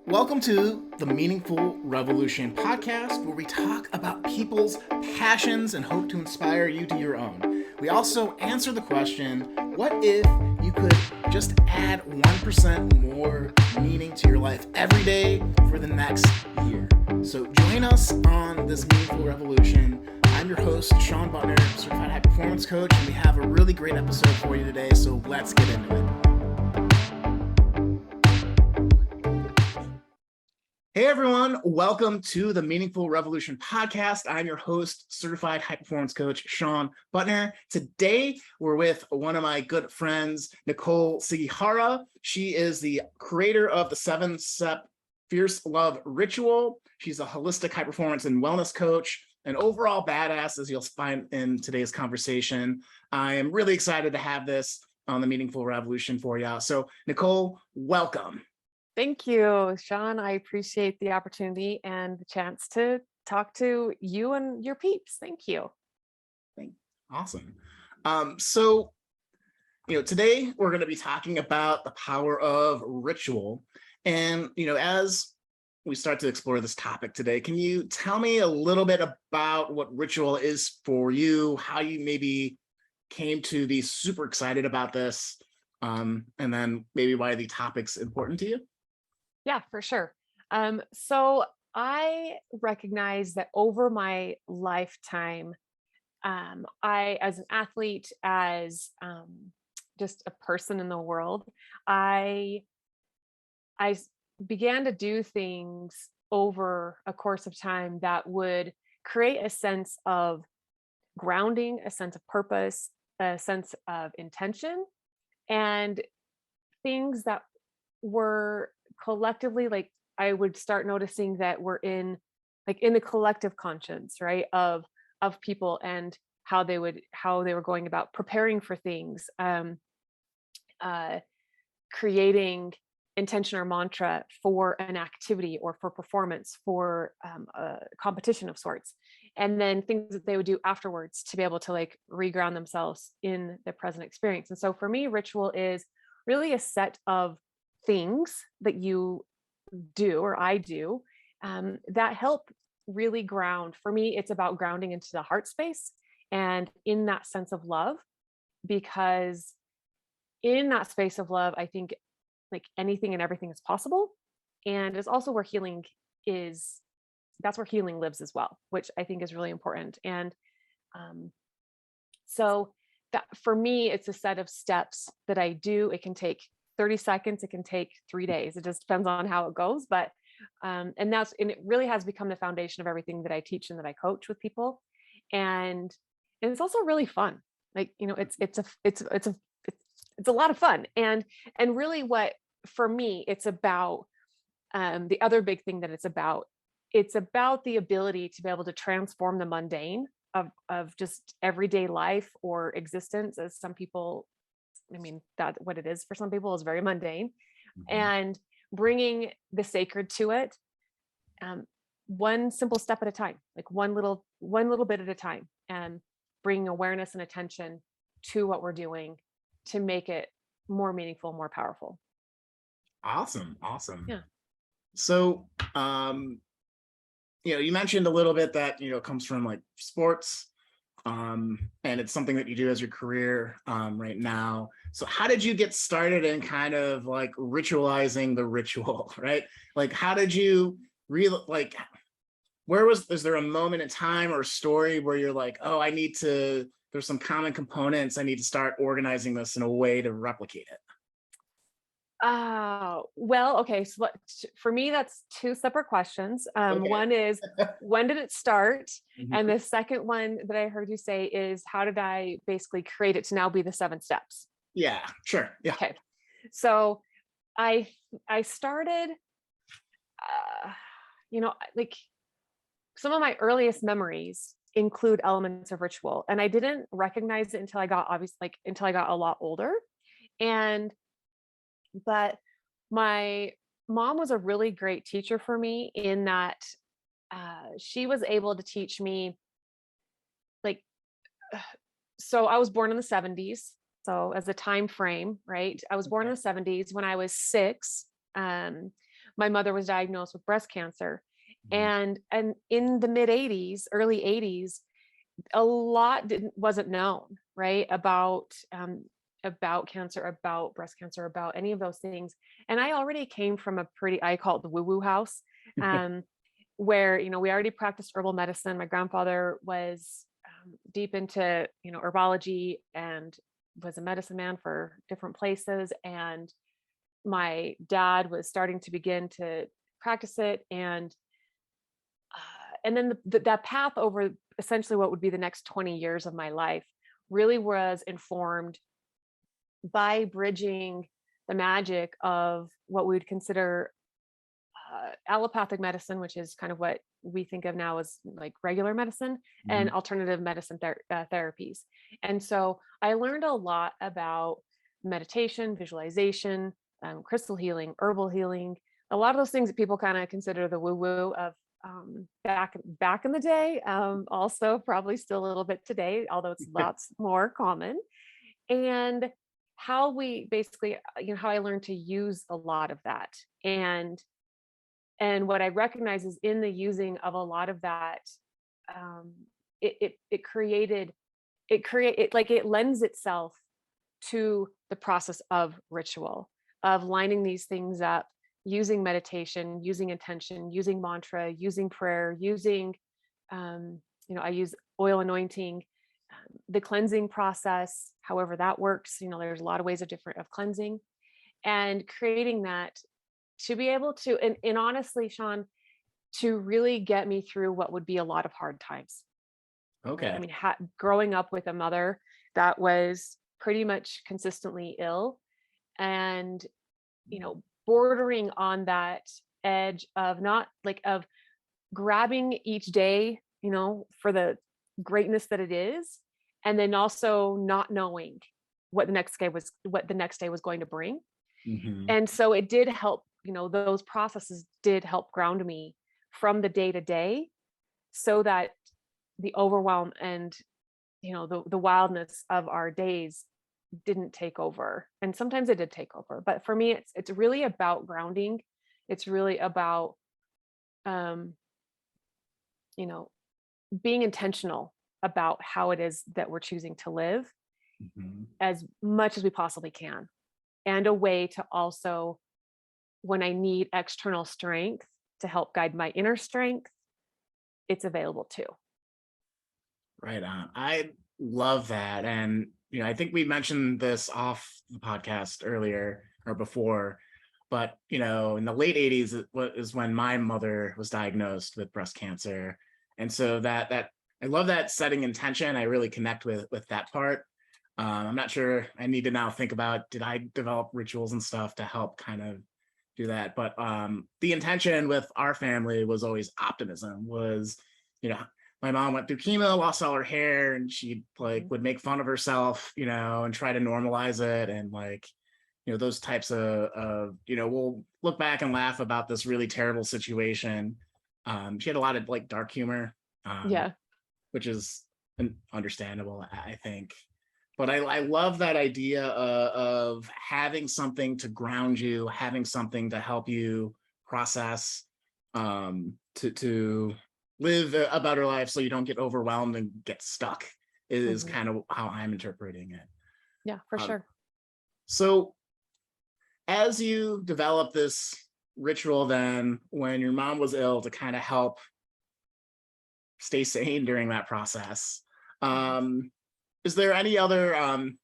Welcome to the Meaningful Revolution podcast, where we talk about people's passions and hope to inspire you to your own. We also answer the question, what if you could just add 1% more meaning to your life every day for the next year? So join us on this Meaningful Revolution. I'm your host, Shawn, certified high performance coach, and we have a really great episode for you today, so let's get into it. Hey everyone, welcome to the Meaningful Revolution podcast. I'm your host, certified high performance coach, Shawn Butner. Today, we're with one of my good friends, Nicole Sugihara. She is the creator of the 7-Step Fierce Love Ritual. She's a holistic high performance and wellness coach, an overall badass, as you'll find in today's conversation. I am really excited to have this on the Meaningful Revolution for you. So Nicole, welcome. Thank you, Shawn. I appreciate the opportunity and the chance to talk to you and your peeps. Thank you. Awesome. So today we're going to be talking about the power of ritual. And, as we start to explore this topic today, can you tell me a little bit about what ritual is for you, how you maybe came to be super excited about this, and then maybe why the topic's important to you? Yeah, for sure. So I recognize that over my lifetime, as an athlete, as just a person in the world, I began to do things over a course of time that would create a sense of grounding, a sense of purpose, a sense of intention, and things that were collectively, like, I would start noticing that we're in the collective conscience, right, of people, and how they were going about preparing for things, creating intention or mantra for an activity or for performance, for a competition of sorts, and then things that they would do afterwards to be able to reground themselves in the present experience. And so for me, ritual is really a set of things that you do, or I do, that help really ground. For me, it's about grounding into the heart space and in that sense of love, because in that space of love, I think anything and everything is possible. And it's also where that's where healing lives as well, which I think is really important. And so that for me, it's a set of steps that I do. It can take 30 seconds, it can take 3 days. It just depends on how it goes. But and it really has become the foundation of everything that I teach and that I coach with people. And it's also really fun. It's a lot of fun. And really what, for me, it's about the other big thing that it's about the ability to be able to transform the mundane of just everyday life or existence, as some people, that what it is for some people is very mundane, and bringing the sacred to it, one simple step at a time, one little bit at a time, and bringing awareness and attention to what we're doing to make it more meaningful, more powerful. Awesome. Yeah. So, you mentioned a little bit that, it comes from sports, and it's something that you do as your career right now. So how did you get started in kind of ritualizing the ritual, right? How did you is there a moment in time or story where you're there's some common components, I need to start organizing this in a way to replicate it? Well, okay. So for me, that's two separate questions. Okay. One is, when did it start? Mm-hmm. And the second one that I heard you say is, how did I basically create it to now be the 7 steps? Yeah, sure. Yeah. Okay. So I started, some of my earliest memories include elements of ritual, and I didn't recognize it until I got a lot older. But my mom was a really great teacher for me, in that she was able to teach me, so I was born in the 70s. So as a time frame, right? I was born in the 70s. When I was 6, my mother was diagnosed with breast cancer. Mhm. And in the mid 80s, early 80s, a lot wasn't known, right? About cancer, about breast cancer, about any of those things. And I already came from a pretty, I call it the woo-woo house, um, where, we already practiced herbal medicine. My grandfather was deep into, herbology, and was a medicine man for different places. And my dad was starting to begin to practice it. And then that path over essentially what would be the next 20 years of my life really was informed by bridging the magic of what we would consider allopathic medicine, which is kind of what we think of now as like regular medicine, and Mhm. alternative medicine therapies. And so I learned a lot about meditation, visualization, crystal healing, herbal healing, a lot of those things that people kind of consider the woo woo of back in the day. Also, probably still a little bit today, although it's lots more common. And how we basically, how I learned to use a lot of that. And what I recognize is in the using of a lot of that, um, it created, it lends itself to the process of ritual, of lining these things up, using meditation, using intention, using mantra, using prayer, using, I use oil anointing, the cleansing process, however that works. There's a lot of ways of cleansing, and creating that to be able to, and honestly, Shawn, to really get me through what would be a lot of hard times, right? I Okay. mean, growing up with a mother that was pretty much consistently ill, and, bordering on that edge of not like of grabbing each day, for the greatness that it is, and then also not knowing what the next day was going to bring. Mhm. And so it did help, those processes did help ground me from the day to day, so that the overwhelm and, the wildness of our days didn't take over. And sometimes it did take over, but for me, it's really about grounding. It's really about, um, you know, being intentional about how it is that we're choosing to live Mhm. as much as we possibly can, and a way to also, when I need external strength to help guide my inner strength, it's available too. Right on. I love that. And, I think we mentioned this off the podcast earlier or before, but, in the late 80s is when my mother was diagnosed with breast cancer. And so that I love that setting intention. I really connect with that part. I'm not sure. I need to now think about, did I develop rituals and stuff to help kind of do that? But the intention with our family was always optimism. Was, you know, my mom went through chemo, lost all her hair, and she like Mhm. would make fun of herself, and try to normalize it, and like, those types of we'll look back and laugh about this really terrible situation. She had a lot of like dark humor, um, Yeah. which is understandable, I think. But I love that idea of having something to ground you, having something to help you process, to live a better life so you don't get overwhelmed and get stuck, is Hmm. kind of how I'm interpreting it. Yeah, for Um, sure. so as you develop this ritual, then when your mom was ill to kind of help stay sane during that process, um, is there any other and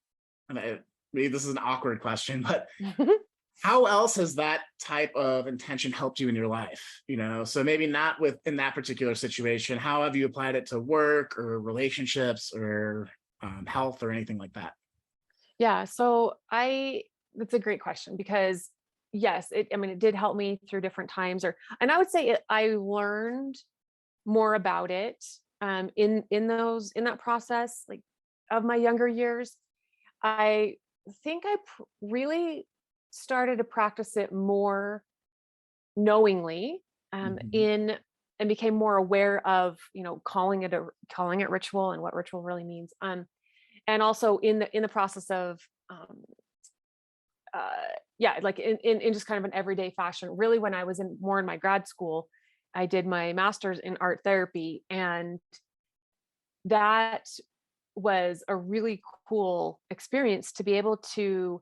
maybe this is an awkward question, but Mhm. how else has that type of intention helped you in your life? So maybe not in that particular situation. How have you applied it to work or relationships or health or anything like that? Yeah. So that's a great question, because yes, I mean, it did help me through different times, and I would say I learned more about it, in that process, like of my younger years. I think I really started to practice it more knowingly, Mhm. in and became more aware of, calling it ritual and what ritual really means. And also in the process of, um, uh, yeah, like in just kind of an everyday fashion. Really, when I was more in my grad school, I did my master's in art therapy, and that was a really cool experience to be able to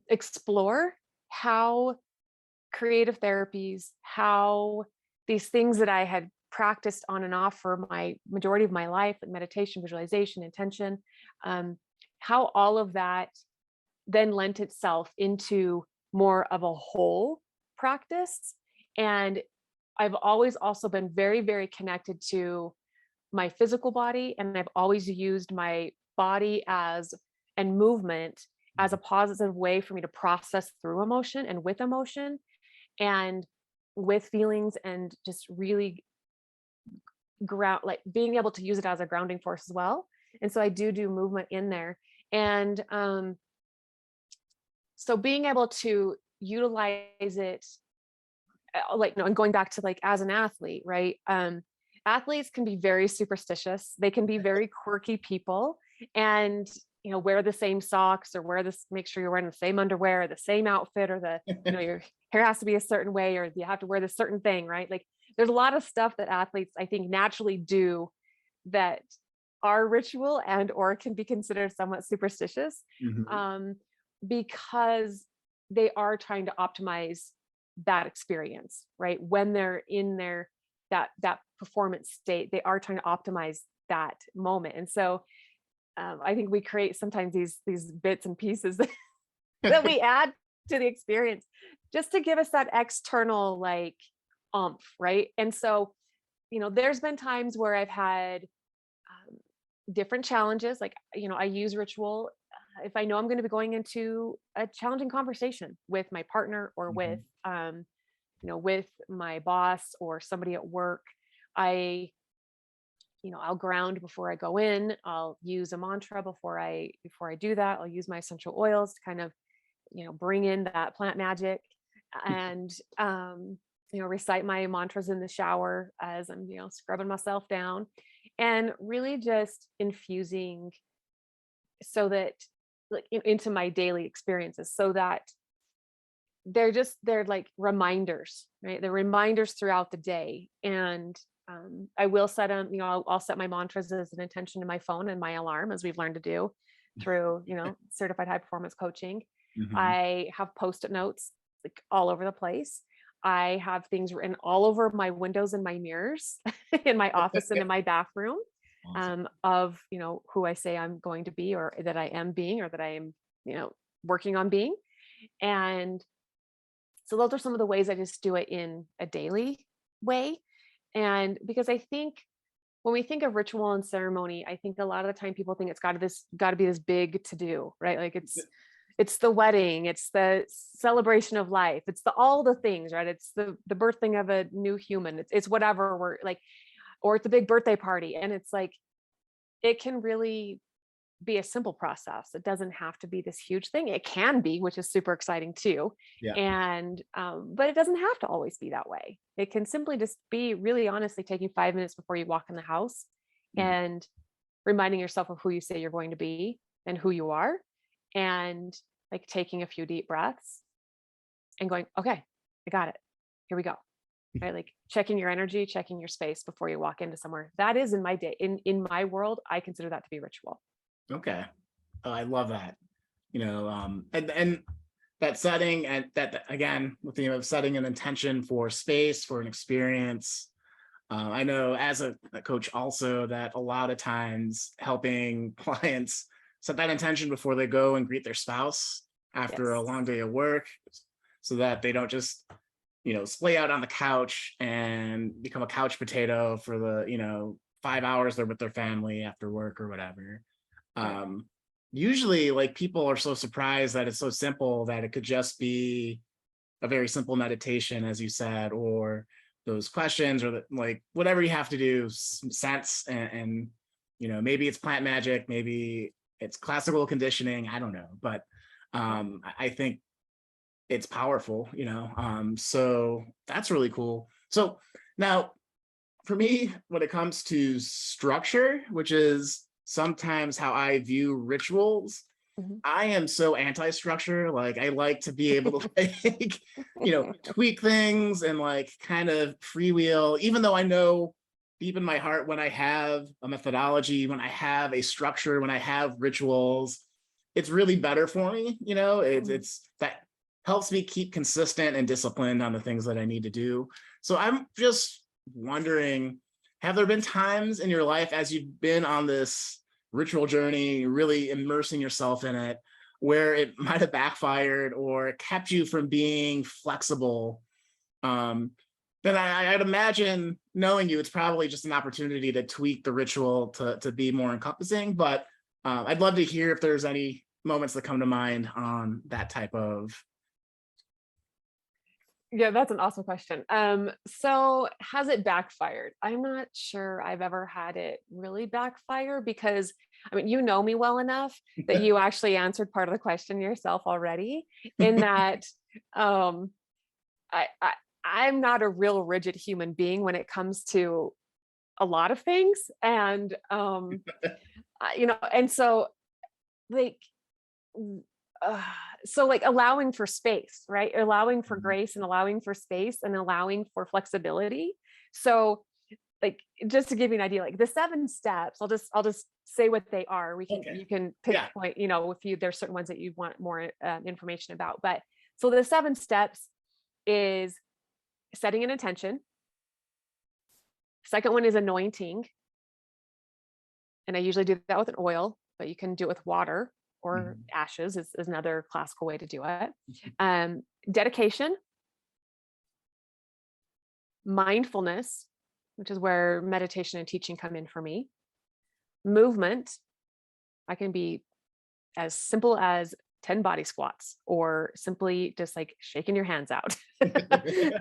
explore how creative therapies, how these things that I had practiced on and off for my majority of my life, like meditation, visualization, intention, how all of that then lent itself into more of a whole practice. And I've always also been very, very connected to my physical body. And I've always used my body and movement as a positive way for me to process through emotion and with emotion and with feelings, and just really ground, like being able to use it as a grounding force as well. And so I do movement in there. And so being able to utilize it, like, and going back to like as an athlete, right? Athletes can be very superstitious. They can be very quirky people, and wear the same socks, or make sure you're wearing the same underwear, or the same outfit, or your hair has to be a certain way, or you have to wear this certain thing, right? Like there's a lot of stuff that athletes, I think, naturally do that are ritual and or can be considered somewhat superstitious, Mhm. because they are trying to optimize that experience, right? When they're in that performance state, they are trying to optimize that moment. And so I think we create sometimes these bits and pieces that we add to the experience just to give us that external like oomph, right? And so, there's been times where I've had different challenges. Like, I use ritual if I know I'm going to be going into a challenging conversation with my partner, or with Mhm. with my boss or somebody at work. I'll ground before I go in. I'll use a mantra before I do that. I'll use my essential oils to kind of, bring in that plant magic, and recite my mantras in the shower as I'm, scrubbing myself down, and really just infusing, so that like into my daily experiences, so that they're like reminders, right? They're reminders throughout the day. And I will set them, I'll set my mantras as an intention in my phone and my alarm, as we've learned to do through, certified high performance coaching. Mhm. I have post-it notes like all over the place. I have things written all over my windows and my mirrors in my office and in my bathroom, Awesome. of, who I say I'm going to be, or that I am being, or that I am, working on being. And so those are some of the ways I just do it in a daily way. And because I think when we think of ritual and ceremony, I think a lot of the time people think it's got to be this big to do, right? Like it's the wedding, it's the celebration of life, it's all the things, right? It's the birthing of a new human. It's whatever we're like, or it's a big birthday party. And it's like, it can really be a simple process. It doesn't have to be this huge thing. It can be, which is super exciting too. Yeah. And but it doesn't have to always be that way. It can simply just be really honestly taking 5 minutes before you walk in the house, Mhm. and reminding yourself of who you say you're going to be and who you are, and like taking a few deep breaths and going, okay, I got it. Here we go. Right? Like checking your energy, checking your space before you walk into somewhere. That is in my day, in my world, I consider that to be ritual. Okay. Oh, I love that. And that setting, and that again, the theme of setting an intention for space, for an experience. I know as a coach also that a lot of times helping clients set that intention before they go and greet their spouse after a Yes. long day of work, so that they don't just splay out on the couch and become a couch potato for the 5 hours they're with their family after work or whatever. Right. Usually, like, people are so surprised that it's so simple, that it could just be a very simple meditation, as you said, or those questions, or like whatever you have to do, sense, and maybe it's plant magic, maybe it's classical conditioning, I don't know, but Yeah. I think it's powerful, so that's really cool. So now, for me, when it comes to structure, which is sometimes how I view rituals, Mhm. I am so anti-structure. Like I like to be able to like, tweak things and like kind of freewheel, even though I know deep in my heart when I have a methodology, when I have a structure, when I have rituals, it's really better for me. Mhm. It's that helps me keep consistent and disciplined on the things that I need to do. So I'm just wondering, have there been times in your life as you've been on this ritual journey, really immersing yourself in it, where it might have backfired or kept you from being flexible? Then I'd imagine, knowing you, it's probably just an opportunity to tweak the ritual to be more encompassing. But I'd love to hear if there's any moments that come to mind on that type of. Yeah, that's an awesome question. So has it backfired? I'm not sure I've ever had it really backfire because I mean, you know me well enough that you actually answered part of the question yourself already in that um I, I I'm not a real rigid human being when it comes to a lot of things. And and so like w- uh, so like allowing for space, right? Allowing for grace and allowing for space and allowing for flexibility. So like just to give you an idea, like the 7 steps, I'll just say what they are. Okay. You can Yeah. pinpoint, if there's certain ones that you want more information about. But so the 7 steps is setting an intention. Second one is anointing, and I usually do that with an oil, but you can do it with water or Mhm. ashes is another classical way to do it. Dedication, mindfulness, which is where meditation and teaching come in for me. Movement, I can be as simple as 10 body squats or simply just like shaking your hands out.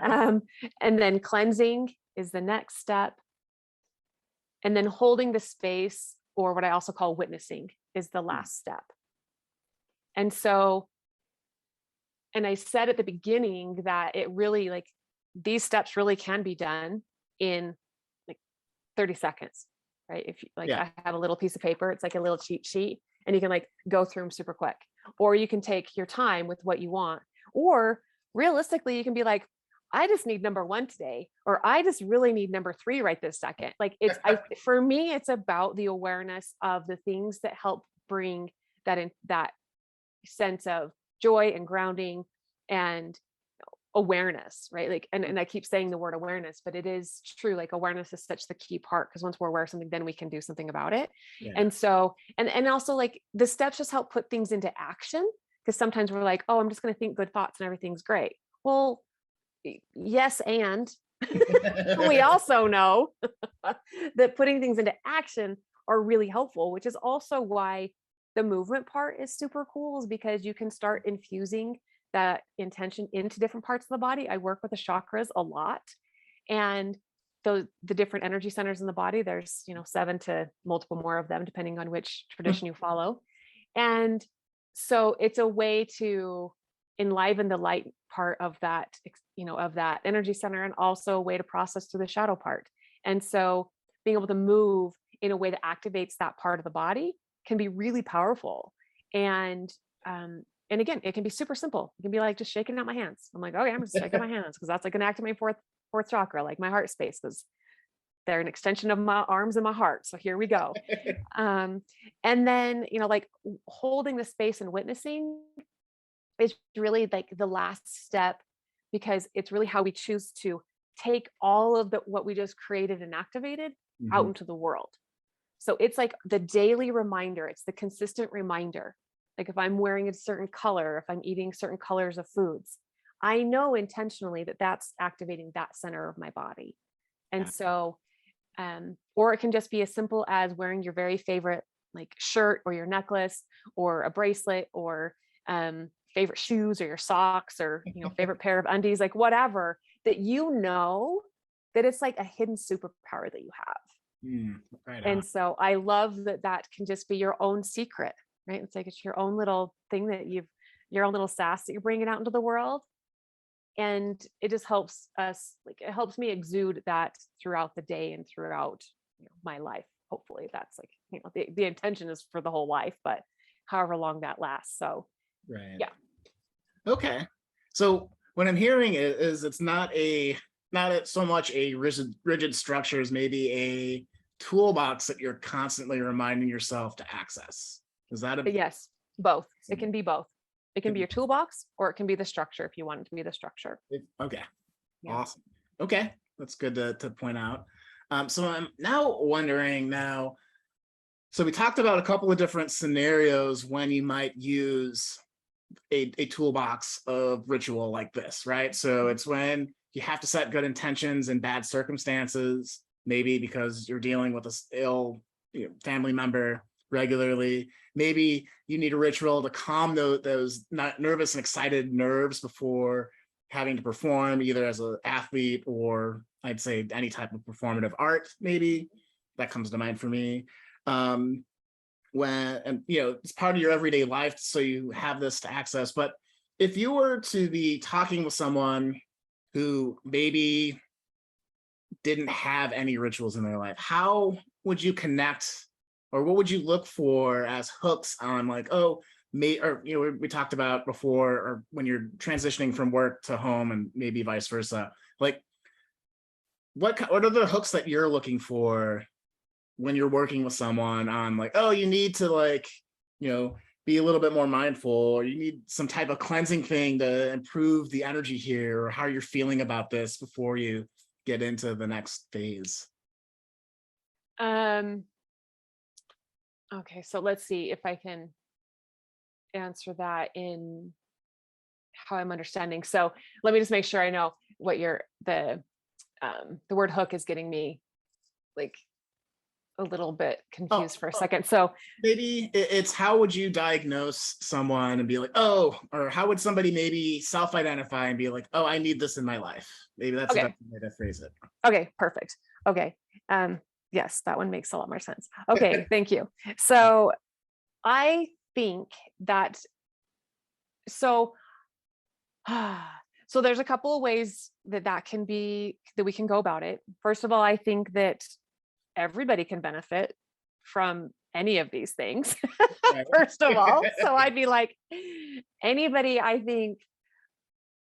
um, and then cleansing is the next step. And then holding the space, or what I also call witnessing, is the last step. And so, and I said at the beginning that it really like these steps really can be done in like 30 seconds, right? If you like, Yeah. I have a little piece of paper, it's like a little cheat sheet, and you can like go through them super quick. Or you can take your time with what you want. Or realistically, you can be like, I just need number 1 today, or I just really need number 3 right this second. Like for me, it's about the awareness of the things that help bring that sense of joy and grounding and awareness, right? Like, and I keep saying the word awareness, but it is true. Like awareness is such the key part, because once we're aware of something, then we can do something about it. Yeah. And so, and also like the steps just help put things into action. Because sometimes we're like, oh, I'm just going to think good thoughts and everything's great. Well, yes. And we also know that putting things into action are really helpful, which is also why the movement part is super cool, is because you can start infusing that intention into different parts of the body. I work with the chakras a lot, and the different energy centers in the body, there's 7 to multiple more of them depending on which tradition you follow. And so it's a way to enliven the light part of that of that energy center, and also a way to process through the shadow part. And so being able to move in a way that activates that part of the body can be really powerful. And again, it can be super simple. It can be like just shaking out my hands. I'm like, okay, I'm just shaking my hands because that's like going to activate my fourth chakra, like my heart space, because they're an extension of my arms and my heart. So here we go. And then like holding the space and witnessing is really like the last step, because it's really how we choose to take all of what we just created and activated out Mhm. into the world. So it's like the daily reminder, it's the consistent reminder. Like if I'm wearing a certain color, if I'm eating certain colors of foods, I know intentionally that that's activating that center of my body. And Yeah. so, or it can just be as simple as wearing your very favorite like shirt or your necklace or a bracelet, or favorite shoes or your socks, or favorite pair of undies, like whatever, that that it's like a hidden superpower that you have. Right on. And so I love that that can just be your own secret, right? It's like it's your own little thing that your own little sass that you're bringing out into the world. And it just helps us, like it helps me exude that throughout the day and throughout my life. Hopefully that's like, the intention is for the whole life, but however long that lasts. So Right. yeah. Okay. So what I'm hearing is it's not so much a rigid structure as maybe a toolbox that you're constantly reminding yourself to access. Is that a But yes, both. It can be both. It can could be be your toolbox, or it can be the structure if you want it to be the structure. okay. Yeah. Awesome. Okay. That's good to point out. So I'm now wondering now, so we talked about a couple of different scenarios when you might use a toolbox of ritual like this, right? So it's when you have to set good intentions in bad circumstances, maybe because you're dealing with a ill family member regularly. Maybe you need a ritual to calm those not nervous and excited nerves before having to perform, either as an athlete or I'd say any type of performative art. Maybe that comes to mind for me. When and it's part of your everyday life, so you have this to access. But if you were to be talking with someone who maybe didn't have any rituals in their life, how would you connect, or what would you look for as hooks on, like, oh, or we talked about before, or when you're transitioning from work to home and maybe vice versa, like what are the hooks that you're looking for when you're working with someone on, like, oh, you need to, like, be a little bit more mindful, or you need some type of cleansing thing to improve the energy here, or how you're feeling about this before you get into the next phase? Okay, so let's see if I can answer that in how I'm understanding. So let me just make sure I know what the word hook is getting me like a little bit Oh, confused for a second. So maybe it's how would you diagnose someone and be like, oh, or how would somebody maybe self-identify and be like, oh, I need this in my life? Maybe that's a better okay, way to phrase it. okay, perfect. Okay. Yes, that one makes a lot more sense. Okay, thank you. So I think that so so there's a couple of ways that we can go about it. First of all, I think that everybody can benefit from any of these things. Right. First of all, so I'd be like, anybody, I think,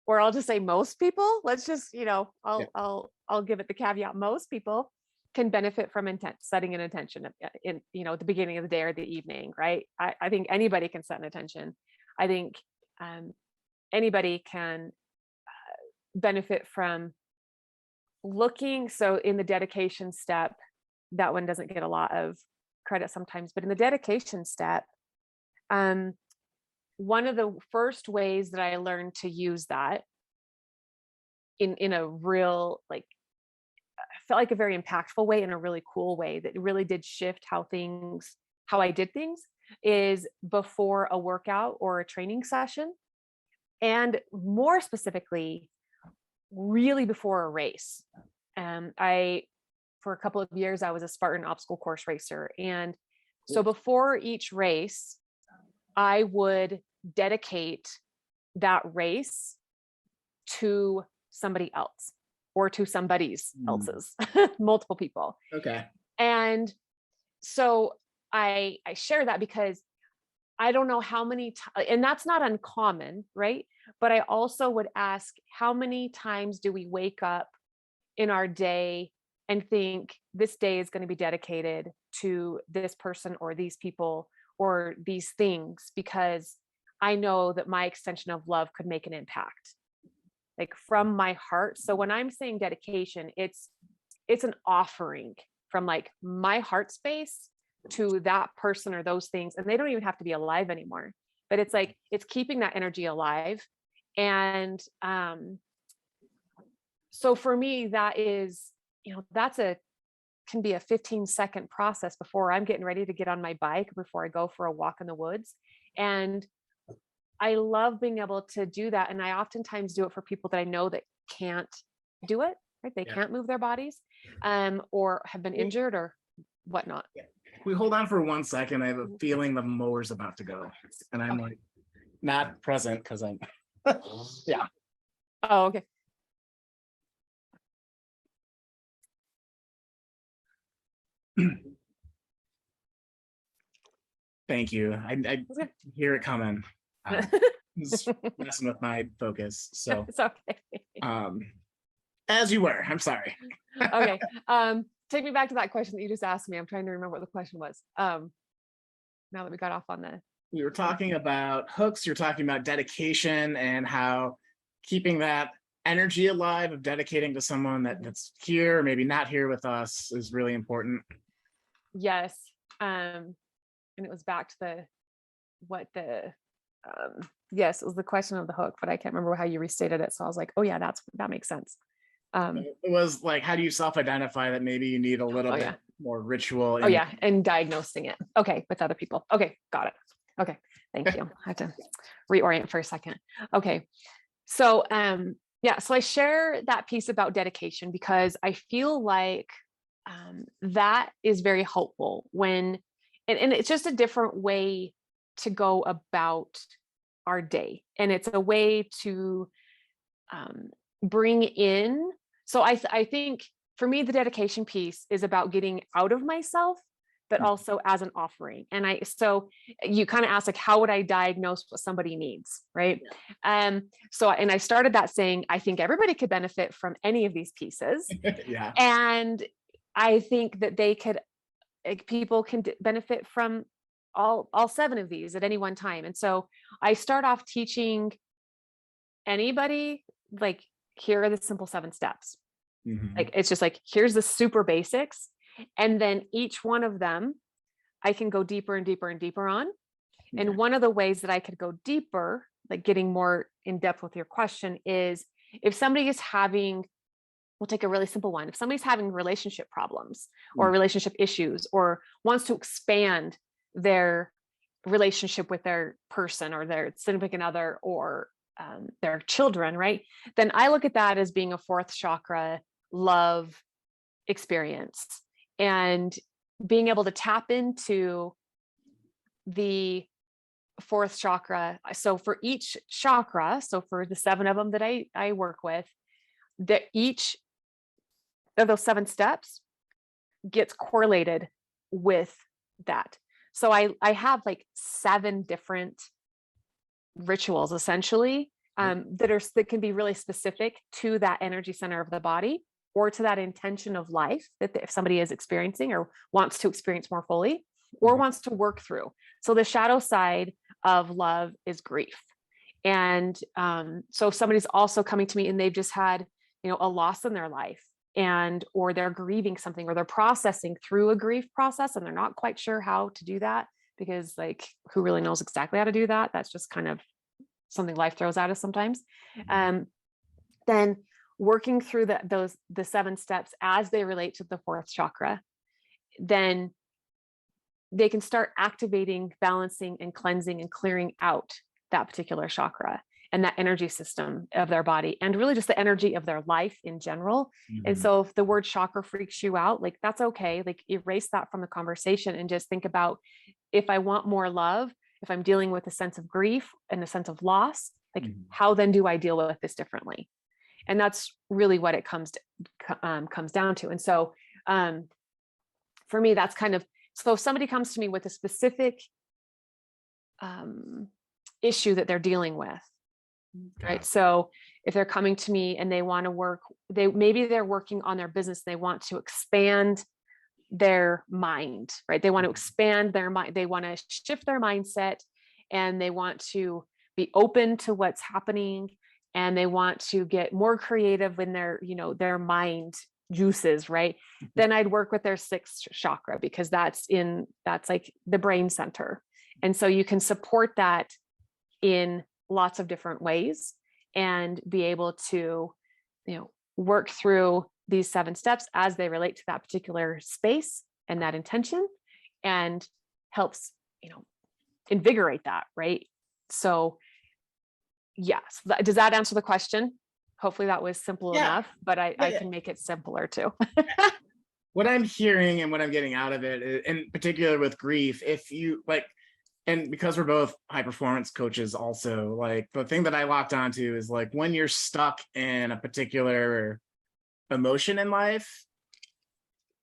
or I'll just say most people, let's just, Yeah. I'll give it the caveat, most people can benefit from setting an intention in, at the beginning of the day or the evening, right? I think anybody can set an intention. I think anybody can benefit from looking. So in the dedication step, that one doesn't get a lot of credit sometimes, but in the dedication step, one of the first ways that I learned to use that in a real, like, felt like a very impactful way, in a really cool way that really did shift how I did things, is before a workout or a training session. And more specifically, really before a race. For a couple of years, I was a Spartan obstacle course racer. And so before each race, I would dedicate that race to somebody else, or to somebody's else's, multiple people. Okay. And so I share that because I don't know how many times, and that's not uncommon, right? But I also would ask, how many times do we wake up in our day and think this day is going to be dedicated to this person or these people or these things, because I know that my extension of love could make an impact, like from my heart. So when I'm saying dedication, it's an offering from like my heart space to that person or those things. And they don't even have to be alive anymore, but it's like, it's keeping that energy alive. And so for me, that is, can be a 15-second process before I'm getting ready to get on my bike, before I go for a walk in the woods. And I love being able to do that. And I oftentimes do it for people that I know that can't do it, right? They can't move their bodies, or have been injured or whatnot. Yeah. We hold on for 1 second. I have a feeling the mower's about to go, and I'm like not present because I'm yeah. Oh, okay. Thank you. I Okay. hear it coming. Just messing with my focus. So, It's okay. as you were. I'm sorry. Okay. Take me back to that question that you just asked me. I'm trying to remember what the question was. Now that we got off on the. We were talking about hooks. You're talking about dedication and how keeping that energy alive of dedicating to someone that's here, maybe not here with us, is really important. Yes. And it was back to yes, it was the question of the hook, but I can't remember how you restated it. So I was like, oh yeah, that makes sense. It was like, how do you self-identify that maybe you need a little bit more ritual? Oh yeah, and diagnosing it. Okay, with other people. Okay, got it. Okay, thank you. I have to reorient for a second. Okay, so so I share that piece about dedication because I feel like that is very helpful when, and it's just a different way to go about our day, and it's a way to bring in. So I think for me, the dedication piece is about getting out of myself, but also as an offering. And so you kind of asked, like, how would I diagnose what somebody needs, right? So, and I started that saying, I think everybody could benefit from any of these pieces. Yeah. And I think that people can benefit from all 7 of these at any one time. And so I start off teaching anybody, like, here are the simple 7 steps. Like, it's just like, here's the super basics. And then each one of them, I can go deeper and deeper and deeper on. Okay. And one of the ways that I could go deeper, like getting more in depth with your question, is if somebody is having, we'll take a really simple one. If somebody's having relationship problems or relationship issues, or wants to expand their relationship with their person or their significant other or their children, right? Then I look at that as being a 4th chakra love experience, and being able to tap into the 4th chakra. So for each chakra, so for the 7 of them that I work with, that each of those 7 steps gets correlated with that. So I have like 7 different rituals essentially that can be really specific to that energy center of the body, or to that intention of life that if somebody is experiencing or wants to experience more fully, or wants to work through. So the shadow side of love is grief. And so if somebody's also coming to me and they've just had, a loss in their life, or they're grieving something, or they're processing through a grief process, and they're not quite sure how to do that, because, like, who really knows exactly how to do that? That's just kind of something life throws at us sometimes. Then working through the 7 steps as they relate to the 4th chakra, then they can start activating, balancing, and cleansing and clearing out that particular chakra and that energy system of their body, and really just the energy of their life in general. And so if the word chakra freaks you out, like, that's okay. Like, erase that from the conversation and just think about, if I want more love, if I'm dealing with a sense of grief and a sense of loss, like, how then do I deal with this differently? And that's really what it comes down to. And so for me, that's kind of, so if somebody comes to me with a specific issue that they're dealing with, right? So if they're coming to me and they want to work, maybe they're working on their business, they want to expand their mind, right? They want to expand their mind, they want to shift their mindset, and they want to be open to what's happening, and they want to get more creative in their mind juices, right? Then I'd work with their 6th chakra, because that's like the brain center. And so you can support that in lots of different ways, and be able to, work through these 7 steps as they relate to that particular space and that intention, and helps, invigorate that, right? So yes, does that answer the question? Hopefully that was simple enough, but I can make it simpler too. What I'm hearing and what I'm getting out of it, in particular with grief, if you like, and because we're both high performance coaches also, like, the thing that I locked onto is, like, when you're stuck in a particular emotion in life,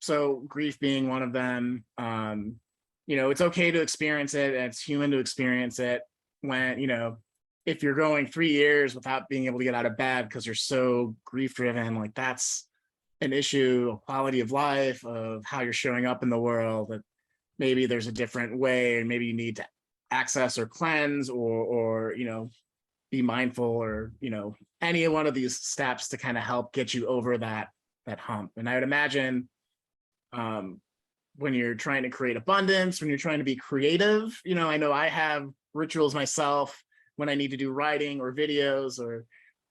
so grief being one of them, it's okay to experience it, and it's human to experience it. When, if you're going 3 years without being able to get out of bed because you're so grief driven, like that's an issue of quality of life, of how you're showing up in the world, that maybe there's a different way, and maybe you need to access or cleanse or be mindful, or any one of these steps to kind of help get you over that hump. And I would imagine when you're trying to create abundance, when you're trying to be creative, I know I have rituals myself when I need to do writing or videos, or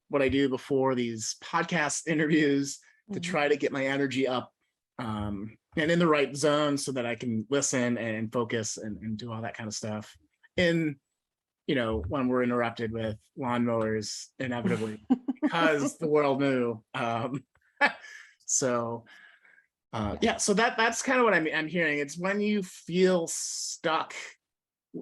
what I do before these podcast interviews, to try to get my energy up and in the right zone so that I can listen and focus and do all that kind of stuff. And when we're interrupted with lawnmowers inevitably because the world knew. So that's kind of what I'm hearing. It's when you feel stuck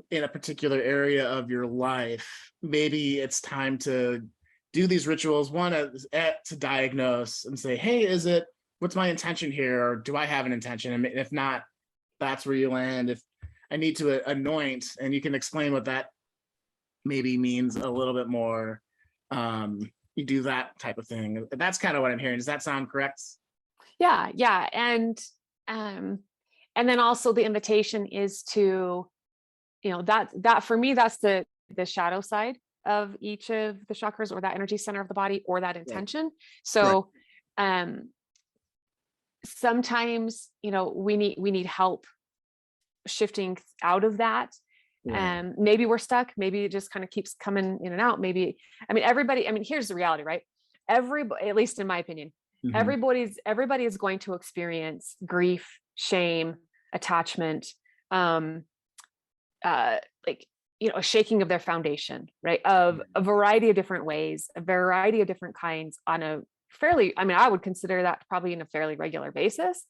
in a particular area of your life, maybe it's time to do these rituals. One, to diagnose and say, hey, what's my intention here? Or do I have an intention? And if not, that's where you land. If I need to anoint, and you can explain what that maybe means a little bit more, you do that type of thing. That's kind of what I'm hearing. Does that sound correct? Yeah. And then also the invitation is to, that for me, that's the shadow side of each of the chakras, or that energy center of the body, or that intention. So, sometimes, we need help shifting out of that. Maybe we're stuck. Maybe it just kind of keeps coming in and out. Maybe, everybody, here's the reality, right? Everybody, at least in my opinion, everybody is going to experience grief, shame, attachment, a shaking of their foundation, right? Of a variety of different ways, a variety of different kinds, on a fairly, I would consider that probably in a fairly regular basis,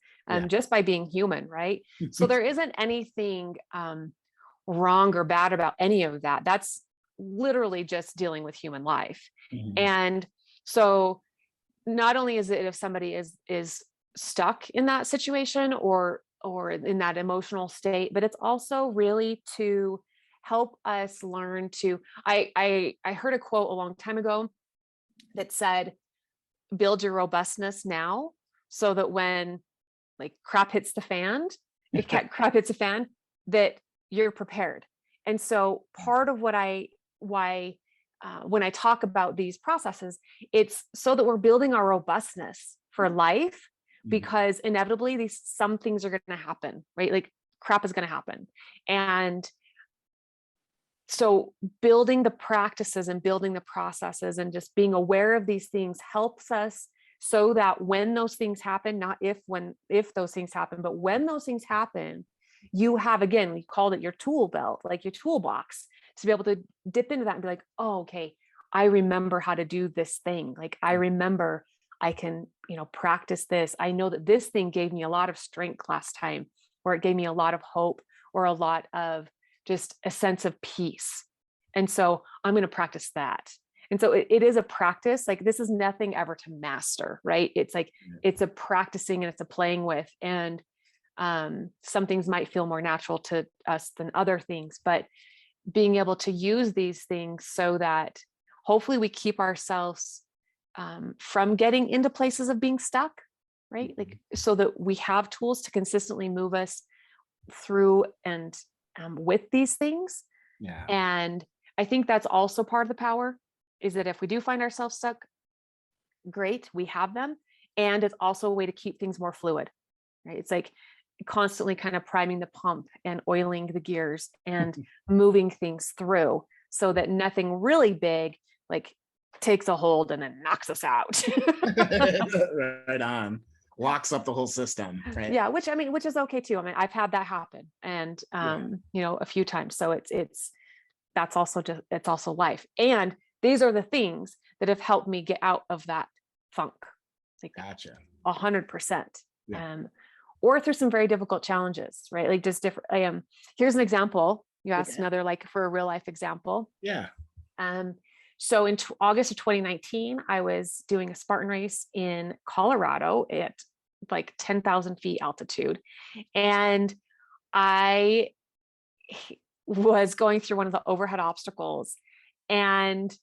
just by being human, right? So there isn't anything wrong or bad about any of that. That's literally just dealing with human life. And so not only is it if somebody is stuck in that situation or in that emotional state, but it's also really to help us learn to, I heard a quote a long time ago that said, build your robustness now, so that when crap hits the fan, that you're prepared. And so part of when I talk about these processes, it's so that we're building our robustness for life, because inevitably some things are going to happen, right? Crap is going to happen. And so building the practices and building the processes and just being aware of these things helps us, so that when those things happen, not if those things happen, but when those things happen, you have, again, we called it your tool belt, your toolbox, to be able to dip into that and be like, oh, okay, I remember how to do this thing. I remember I can, practice this. I know that this thing gave me a lot of strength last time, or it gave me a lot of hope, or a lot of just a sense of peace. And so I'm going to practice that. And so it is a practice. This is nothing ever to master, right? It's it's a practicing, and it's a playing with. And some things might feel more natural to us than other things, but being able to use these things so that hopefully we keep ourselves from getting into places of being stuck, right? So that we have tools to consistently move us through and with these things. And I think that's also part of the power, is that if we do find ourselves stuck, great, we have them. And it's also a way to keep things more fluid, right? It's constantly kind of priming the pump and oiling the gears and moving things through, so that nothing really big takes a hold and then knocks us out. Right on. Locks up the whole system, right? Yeah, which is okay too. I've had that happen, and a few times. So it's also life. And these are the things that have helped me get out of that funk. Gotcha. 100%. Or through some very difficult challenges, right? Just different. Here's an example. You asked another, for a real life example. Yeah. So in August of 2019, I was doing a Spartan race in Colorado at 10,000 feet altitude. And I was going through one of the overhead obstacles, and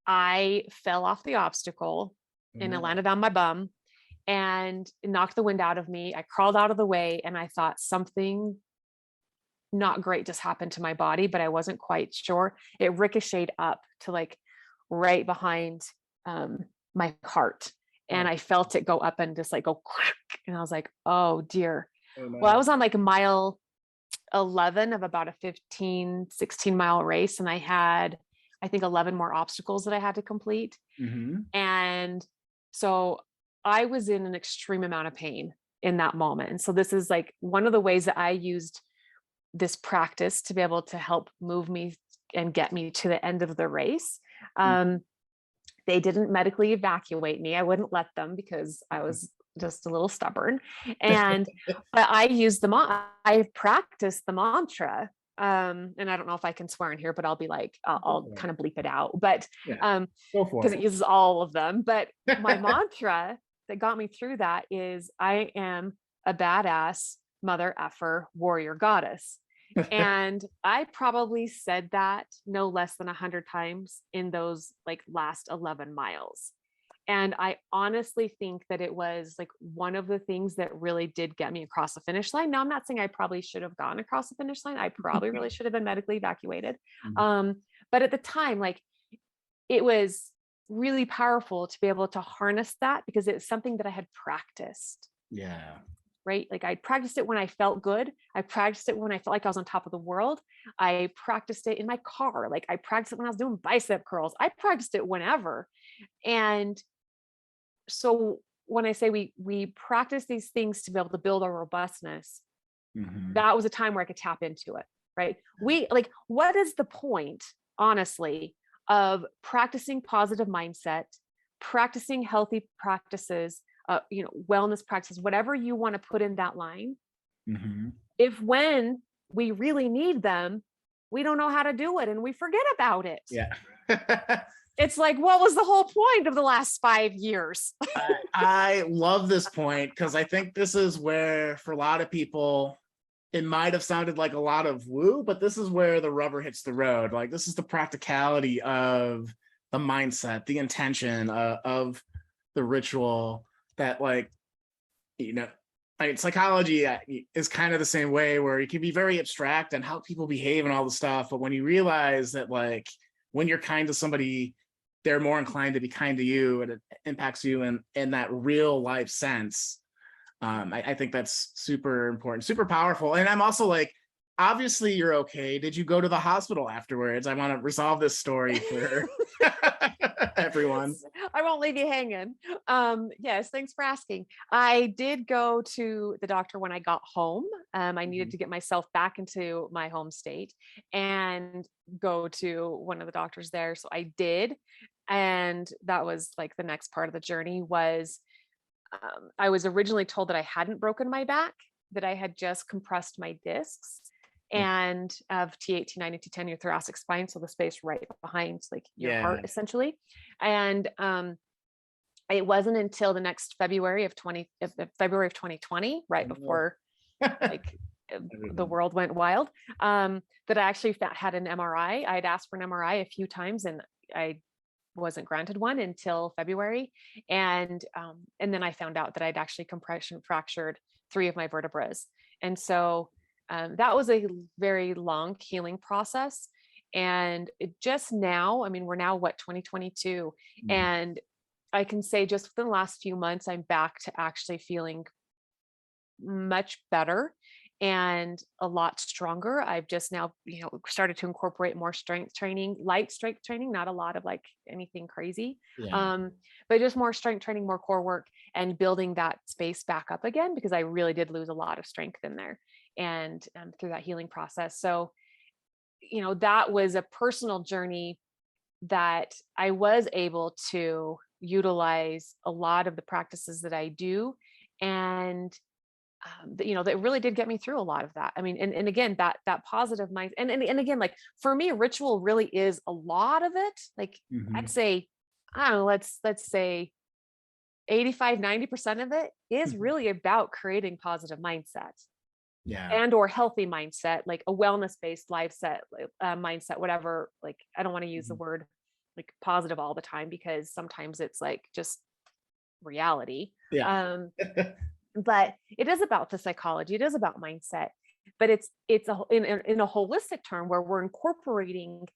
I fell off the obstacle and I No. landed on my bum and it knocked the wind out of me. I crawled out of the way and I thought something not great just happened to my body, but I wasn't quite sure. It ricocheted up to like right behind my heart. And Oh, I felt it go up and just like go, and I was like, oh dear. oh Well, I no. was on like mile 11 of about a 16 mile race. And I had, I think, 11 more obstacles that I had to complete. Mm-hmm. And so I was in an extreme amount of pain in that moment. And so this is like one of the ways that I used this practice to be able to help move me and get me to the end of the race. Um, they didn't medically evacuate me. I wouldn't let them because I was just a little stubborn. And but I used I practiced the mantra. And I don't know if I can swear in here, but I'll be like, I'll kind of bleep it out. But Yeah, go for because it uses all of them. But my it. mantra that got me through that is I am a badass mother effer warrior goddess. And I probably said that no less than 100 times in those like last 11 miles. And I honestly think that it was like one of the things that really did get me across the finish line. Now, I'm not saying I probably should have gone across the finish line. I probably really should have been medically evacuated. Mhm. But at the time, like it was really powerful to be able to harness that because it's something that I had practiced. Yeah. Right? Like I practiced it when I felt good. I practiced it when I felt like I was on top of the world. I practiced it in my car. Like I practiced it when I was doing bicep curls. I practiced it whenever. And so when I say we practice these things to be able to build our robustness, Mhm. that was a time where I could tap into it. Right? We like, what is the point, honestly, of practicing positive mindset, practicing healthy practices, wellness practices, whatever you want to put in that line, Mhm. if when we really need them, we don't know how to do it and we forget about it. Yeah. It's like, what was the whole point of the last 5 years? I love this point because I think this is where, for a lot of people, it might have sounded like a lot of woo, but this is where the rubber hits the road. Like, this is the practicality of the mindset, the intention of the ritual that, like, you know, I mean, psychology is kind of the same way where you can be very abstract and how people behave and all the stuff. But when you realize that, like, when you're kind to somebody, they're more inclined to be kind to you and it impacts you in that real life sense. I think that's super important, super powerful. And I'm also like, obviously you're okay. Did you go to the hospital afterwards? I want to resolve this story for everyone. I won't leave you hanging. Yes, thanks for asking. I did go to the doctor when I got home. I needed Mhm. to get myself back into my home state and go to one of the doctors there. So I did. And that was like the next part of the journey was I was originally told that I hadn't broken my back, that I had just compressed my discs and of T18, 90, T10, your thoracic spine. So the space right behind like your Yeah. heart, essentially. And it wasn't until the next February of 2020, right before like the Everything. world went wild, that I actually had an MRI. I had asked for an MRI a few times and I wasn't granted one until February. And then I found out that I'd actually compression fractured 3 of my vertebrae. And so that was a very long healing process. And it just now, I mean, we're now what, 2022. Mhm. And I can say just within the last few months, I'm back to actually feeling much better and a lot stronger. I've just now, started to incorporate more strength training, light strength training, not a lot of like anything crazy, Yeah. um, but just more strength training, more core work, and building that space back up again because I really did lose a lot of strength in there and through that healing process. So, that was a personal journey that I was able to utilize a lot of the practices that I do and that really did get me through a lot of that. I mean, and again, that positive mind, and again, like for me, ritual really is a lot of it. Like I'd Mhm. say, I don't know, let's say 85, 90% of it is Mhm. really about creating positive mindset. Yeah. and or healthy mindset, like a wellness-based mindset, whatever. Like, I don't want to use the Mhm. word like positive all the time, because sometimes it's like just reality. Yeah. Um, but it is about the psychology. It is about mindset, but in a holistic term where we're incorporating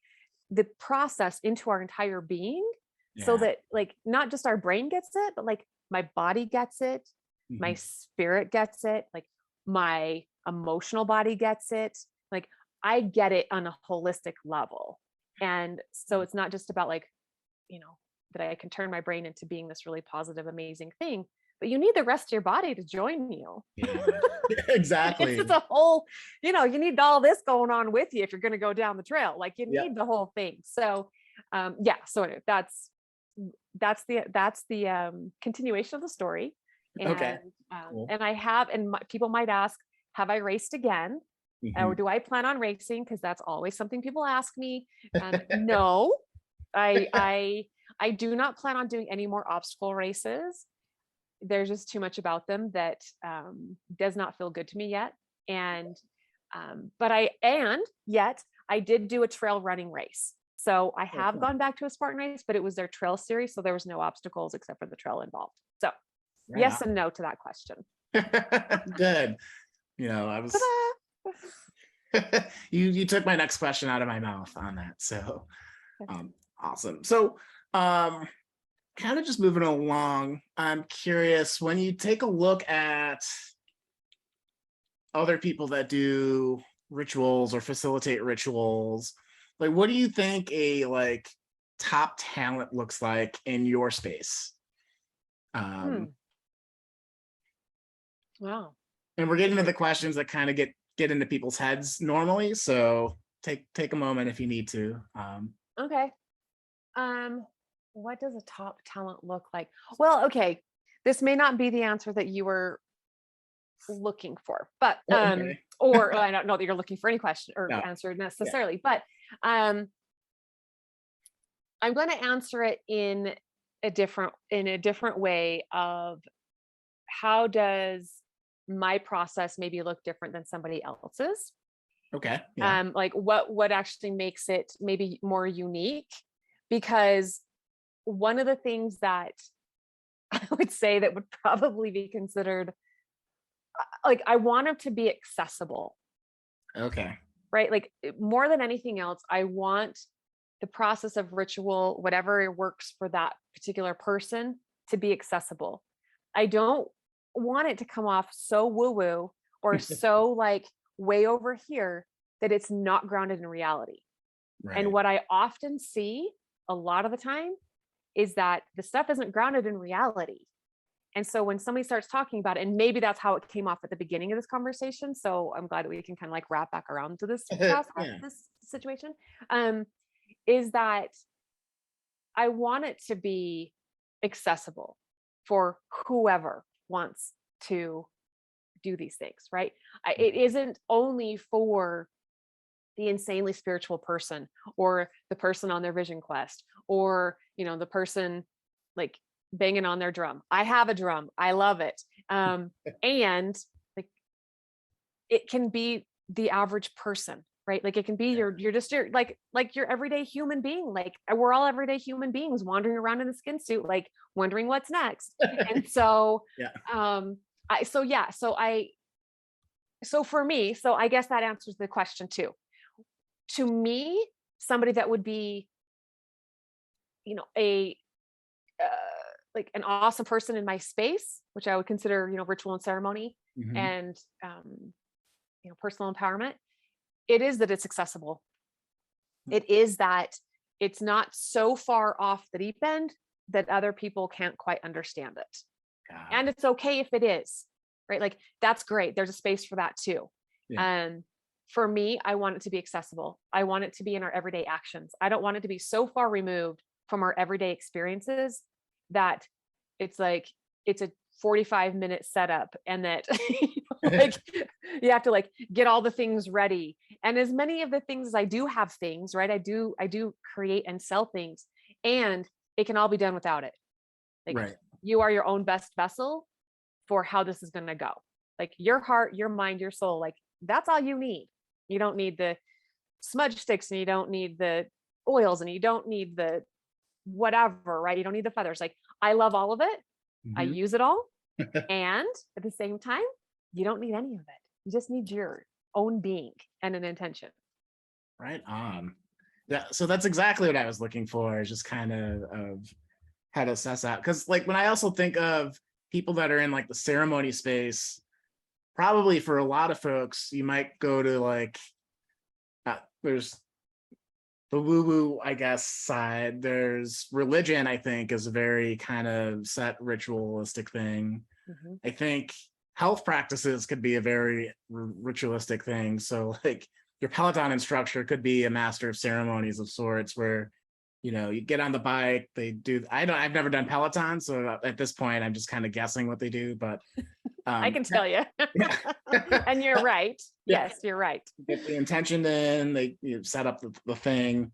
the process into our entire being, so Yeah. that like not just our brain gets it, but like my body gets it, my Mhm. spirit gets it, like my emotional body gets it, like I get it on a holistic level. And so it's not just about like, that I can turn my brain into being this really positive, amazing thing, but you need the rest of your body to join you. Yeah. It's Exactly. just a whole, you need all this going on with you if you're going to go down the trail. Like, you Yeah. need the whole thing. So, yeah. So anyway, that's the continuation of the story. Okay. And, Cool. and I have, and people might ask, have I raced again? Or Mhm. do I plan on racing? Because that's always something people ask me. No, I do not plan on doing any more obstacle races. There's just too much about them that does not feel good to me yet. And yet I did do a trail running race. So I Oh, have cool. gone back to a Spartan race, but it was their trail series, so there was no obstacles except for the trail involved. So Right yes on. and no to that question. Good. I was Ta-da! you took my next question out of my mouth on that. So awesome. So kind of just moving along, I'm curious, when you take a look at other people that do rituals or facilitate rituals, like what do you think a like top talent looks like in your space? Hmm. Um, Wow. and we're getting into the questions that kind of get into people's heads normally. So take a moment if you need to. Okay. What does a top talent look like? Well, okay. This may not be the answer that you were looking for, but Oh, okay. or I don't know that you're looking for any question or No. answer Yeah. necessarily, but um I'm going to answer it in a different way of how does my process maybe look different than somebody else's. Okay. Yeah. Like what actually makes it maybe more unique, because one of the things that I would say that would probably be considered, like, I want them to be accessible, Okay. right? Like, more than anything else, I want the process of ritual, whatever works for that particular person, to be accessible. I don't want it to come off so woo woo or so like way over here that it's not grounded in reality. And Right. what I often see a lot of the time is that the stuff isn't grounded in reality. And so when somebody starts talking about it, and maybe that's how it came off at the beginning of this conversation. So I'm glad that we can kind of like wrap back around to this process, Yeah. this situation, is that I want it to be accessible for whoever wants to do these things, right? It isn't only for the insanely spiritual person, or the person on their vision quest, or the person like banging on their drum. I have a drum, I love it. And like, it can be the average person, right? Like, it can be you're just like your everyday human being. Like, we're all everyday human beings wandering around in a skin suit, like wondering what's next. And so Yeah. I so yeah so I so for me, so I guess that answers the question too. To me, somebody that would be, a like an awesome person in my space, which I would consider, ritual and ceremony, Mhm. and personal empowerment. It is that it's accessible. It is that it's not so far off the deep end that other people can't quite understand it. God. And it's okay if it is, right? Like, that's great. There's a space for that too. Yeah. Um, for me, I want it to be accessible. I want it to be in our everyday actions. I don't want it to be so far removed from our everyday experiences that it's like it's a 45-minute setup, and that like you have to like get all the things ready. And as many of the things as I do have things, right? I do create and sell things, and it can all be done without it. Like, Right. you are your own best vessel for how this is going to go. like your heart, your mind, your soul, like that's all you need. You don't need the smudge sticks, and you don't need the oils, and you don't need the whatever, right? You don't need the feathers. Like I love all of it. I Mhm. use it all. And at the same time, you don't need any of it. You just need your own being and an intention. Right on. Yeah, so that's exactly what I was looking for, is just kind of how to assess that. Because like when I also think of people that are in like the ceremony space, probably for a lot of folks, you might go to like there's the woo-woo, I guess, side. There's religion, I think, is a very kind of set ritualistic thing. Mm-hmm. I think health practices could be a very ritualistic thing. So like your Peloton instructor could be a master of ceremonies of sorts, where you get on the bike, they do. I've never done Peloton, so at this point I'm just kind of guessing what they do, but I can tell you. yeah. And you're right. Yeah, Yes, you're right. get the intention in, they set up the thing,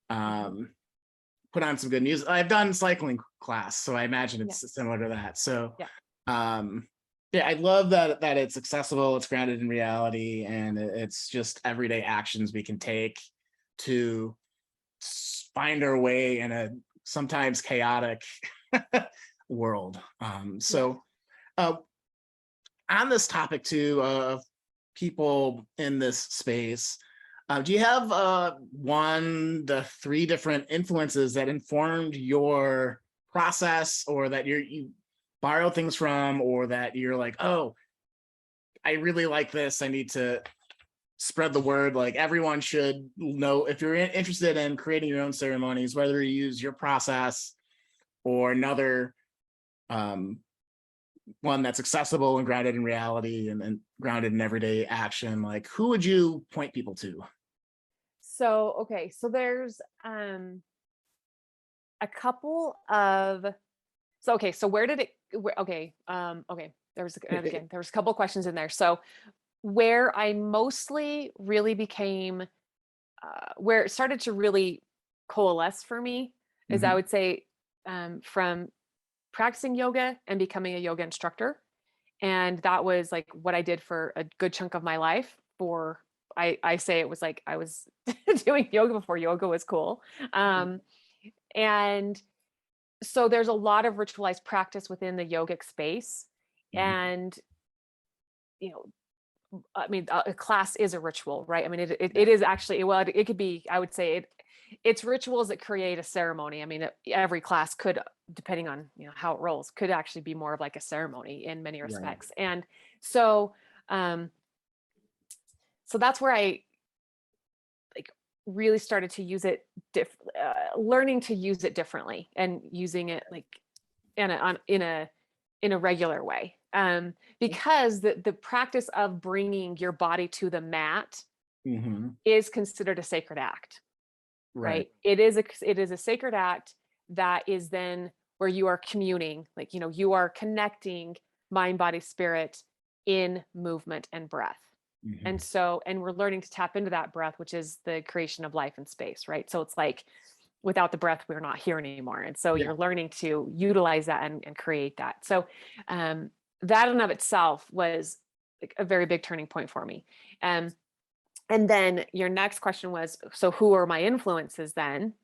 put on some good music. I've done cycling class, so I imagine Yeah. it's similar to that. So Yeah. yeah, I love that it's accessible, it's grounded in reality, and it's just everyday actions we can take to find our way in a sometimes chaotic world. So on this topic too, of people in this space, do you have 1 to 3 different influences that informed your process, or that you borrow things from, or that you're like, oh, I really like this, I need to spread the word, like everyone should know, if you're interested in creating your own ceremonies, whether you use your process or another one that's accessible and grounded in reality, and grounded in everyday action, like who would you point people to? So, okay. So there's a couple of, so where did it, okay. There was a couple of questions in there. So where I mostly really became, where it started to really coalesce for me is, I would say, from practicing yoga and becoming a yoga instructor. And that was like what I did for a good chunk of my life. I say it was like I was doing yoga before yoga was cool. And so there's a lot of ritualized practice within the yogic space. And, I mean, a class is a ritual, right? I mean, it is actually, well, it could be, I would say it's rituals that create a ceremony. I mean, every class could, depending on, how it rolls, could actually be more of like a ceremony in many respects. Right. And so, so that's where I like really started to use it, learning to use it differently, and using it like in a regular way. Because the practice of bringing your body to the mat is considered a sacred act, right? It is a sacred act that is then where you are communing, like, you are connecting mind, body, spirit in movement and breath. And so, and we're learning to tap into that breath, which is the creation of life and space, right? So it's like, without the breath, we're not here anymore. And so you're learning to utilize that and create that. So that in of itself was like a very big turning point for me. And then your next question was, so who are my influences then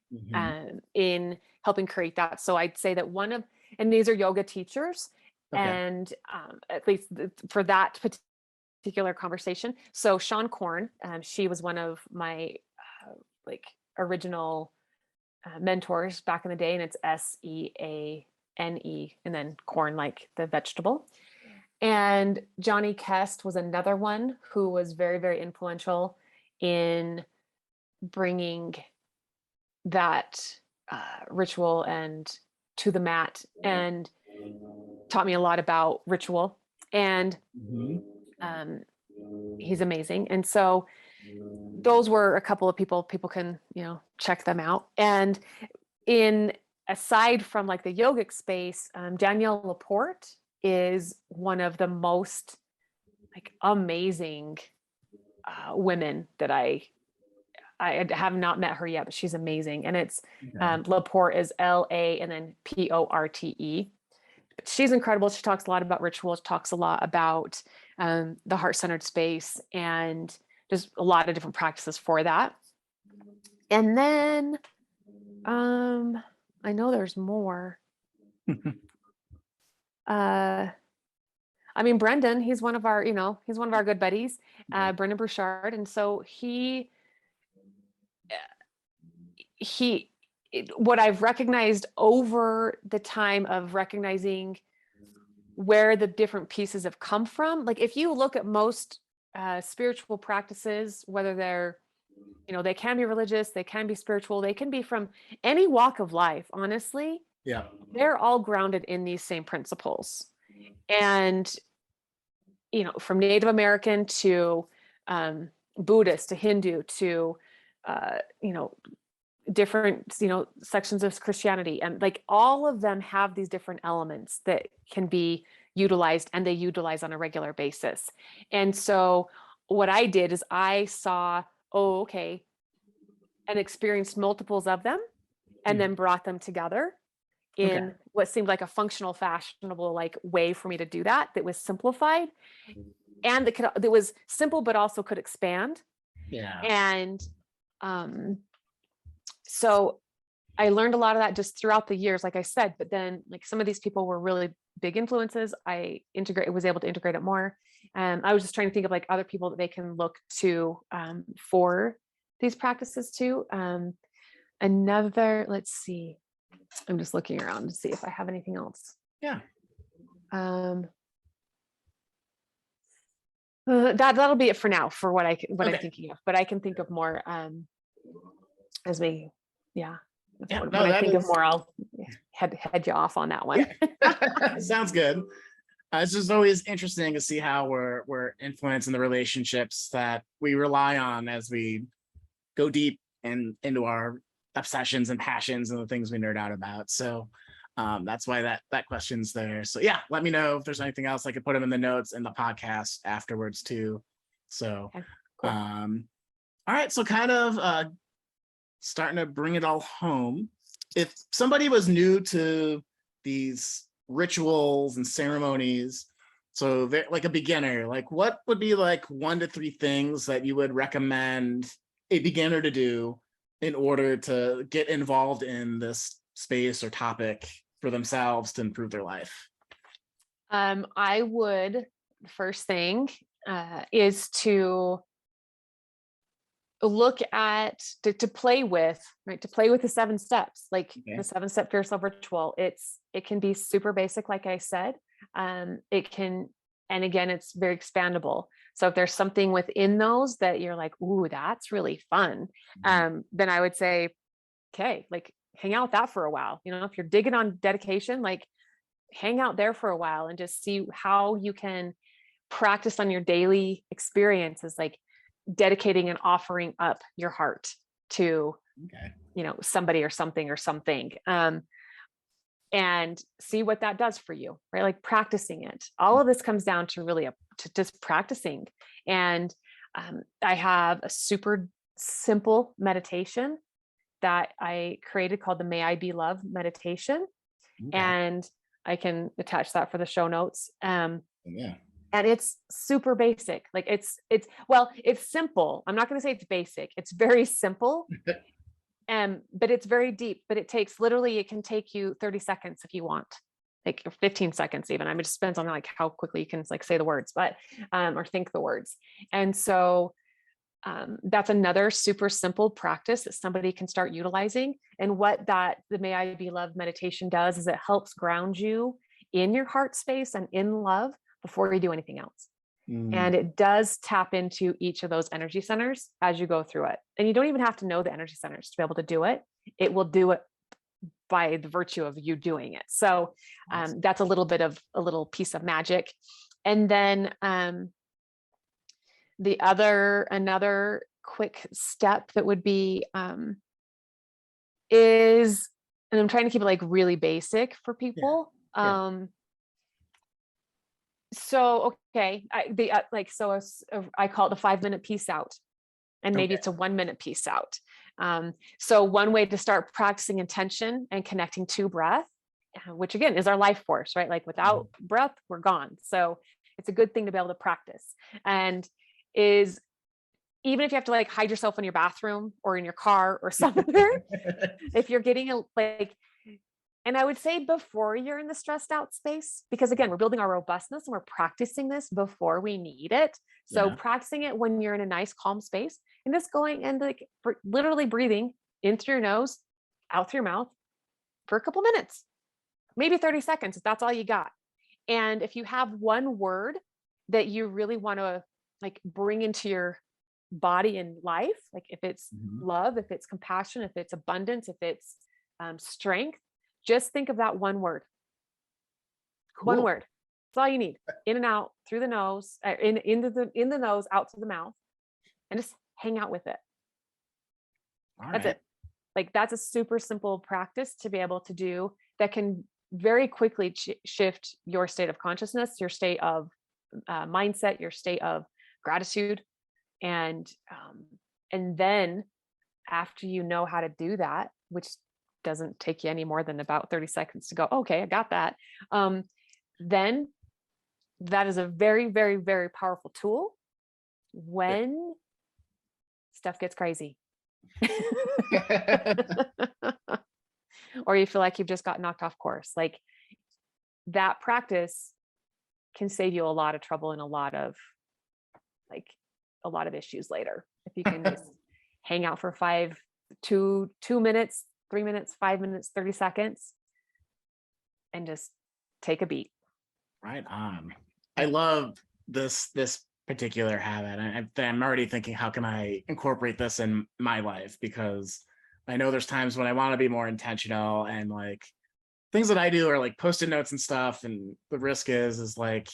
in helping create that? So I'd say that and these are yoga teachers, and at least for that particular conversation. So Shawn, she was one of my like original mentors back in the day, and it's Seane, and then corn, like the vegetable. And Johnny Kest was another one who was very, very influential in bringing that ritual and to the mat, and taught me a lot about ritual. And he's amazing. And so those were a couple of people can, check them out. And aside from like the yogic space, Danielle Laporte is one of the most like amazing women that I have not met her yet, but she's amazing. And it's Laporte is LA and then PORTE. She's incredible. She talks a lot about rituals, talks a lot about the heart-centered space, and there's a lot of different practices for that. And then I know there's more. I mean, Brendan, he's one of our, he's one of our good buddies, Brendan Bouchard. And so what I've recognized over the time of recognizing where the different pieces have come from, like if you look at most spiritual practices, whether they're, they can be religious, they can be spiritual, they can be from any walk of life, honestly. Yeah. They're all grounded in these same principles. And, from Native American to Buddhist to Hindu to, different, sections of Christianity. And like all of them have these different elements that can be utilized, and they utilize on a regular basis. And so what I did is I saw, and experienced multiples of them, and then brought them together in what seemed like a functional, fashionable, like way for me to do that was simplified, and that was simple, but also could expand. Yeah. And so I learned a lot of that just throughout the years, like I said, but then like some of these people were really big influences. I was able to integrate it more. I was just trying to think of like other people that they can look to for these practices too. Let's see. I'm just looking around to see if I have anything else. Yeah. That'll be it for now for what I'm thinking of, but I can think of more as we, when I think of more, I'll head you off on that one. Yeah. Sounds good. It's just always interesting to see how we're influencing the relationships that we rely on as we go deep and into our obsessions and passions and the things we nerd out about. So that's why that question's there. So yeah, let me know if there's anything else. I could put them in the notes in the podcast afterwards too. So Okay, cool. All right, so kind of starting to bring it all home. If somebody was new to these rituals and ceremonies, so they're like a beginner, like what would be like 1 to 3 things that you would recommend a beginner to do in order to get involved in this space or topic for themselves to improve their life? I would, the first thing is to look at, to play with the 7 steps, like the 7-step Pure Self ritual. It can be super basic, like I said. It can, and again, it's very expandable. So if there's something within those that you're like, ooh, that's really fun, then I would say, okay, like hang out with that for a while. If you're digging on dedication, like hang out there for a while and just see how you can practice on your daily experiences, like dedicating and offering up your heart to, somebody or something, and see what that does for you, right? Like practicing it. All of this comes down to really to just practicing. And I have a super simple meditation that I created called the May I Be Love meditation. And I can attach that for the show notes. And it's super basic. Like it's simple. I'm not going to say it's basic. It's very simple. But it's very deep, but it can take you 30 seconds if you want, like 15 seconds even. I mean, it just depends on like how quickly you can like say the words, but, or think the words. And so that's another super simple practice that somebody can start utilizing. And what the May I Be Love meditation does is it helps ground you in your heart space and in love before you do anything else. And it does tap into each of those energy centers as you go through it. And you don't even have to know the energy centers to be able to do it. It will do it by the virtue of you doing it. So that's a little piece of magic. And then another quick step that would be is, and I'm trying to keep it like really basic for people. So, okay, I call it the 5-minute peace out, and maybe it's a 1-minute peace out. So one way to start practicing intention and connecting to breath, which again is our life force, right? Like without breath, we're gone. So It's a good thing to be able to practice, and is even if you have to like hide yourself in your bathroom or in your car or somewhere, if you're getting a like, and I would say before you're in the stressed out space, because again, we're building our robustness and we're practicing this before we need it. So Yeah. practicing it when you're in a nice, calm space and just going and like literally breathing in through your nose, out through your mouth for a couple minutes, maybe 30 seconds, if that's all you got. And if you have one word that you really want to like bring into your body and life, like if it's love, if it's compassion, if it's abundance, if it's strength, just think of that one word. Cool. One word. That's all you need. In and out through the nose, in the nose, out to the mouth, and just hang out with it. That's it. Like that's a super simple practice to be able to do that can very quickly shift your state of consciousness, your state of mindset, your state of gratitude, and then after you know how to do that, which doesn't take you any more than about 30 seconds to go, okay, I got that. Then that is a very, very, very powerful tool when stuff gets crazy. Or you feel like you've just got knocked off course. Like that practice can save you a lot of trouble and a lot of issues later. If you can just hang out for 2 minutes, 3 minutes, 5 minutes, 30 seconds, and just take a beat. Right on. I love this particular habit. I'm already thinking, how can I incorporate this in my life? Because I know there's times when I want to be more intentional, and like things that I do are like Post-it notes and stuff. And the risk is like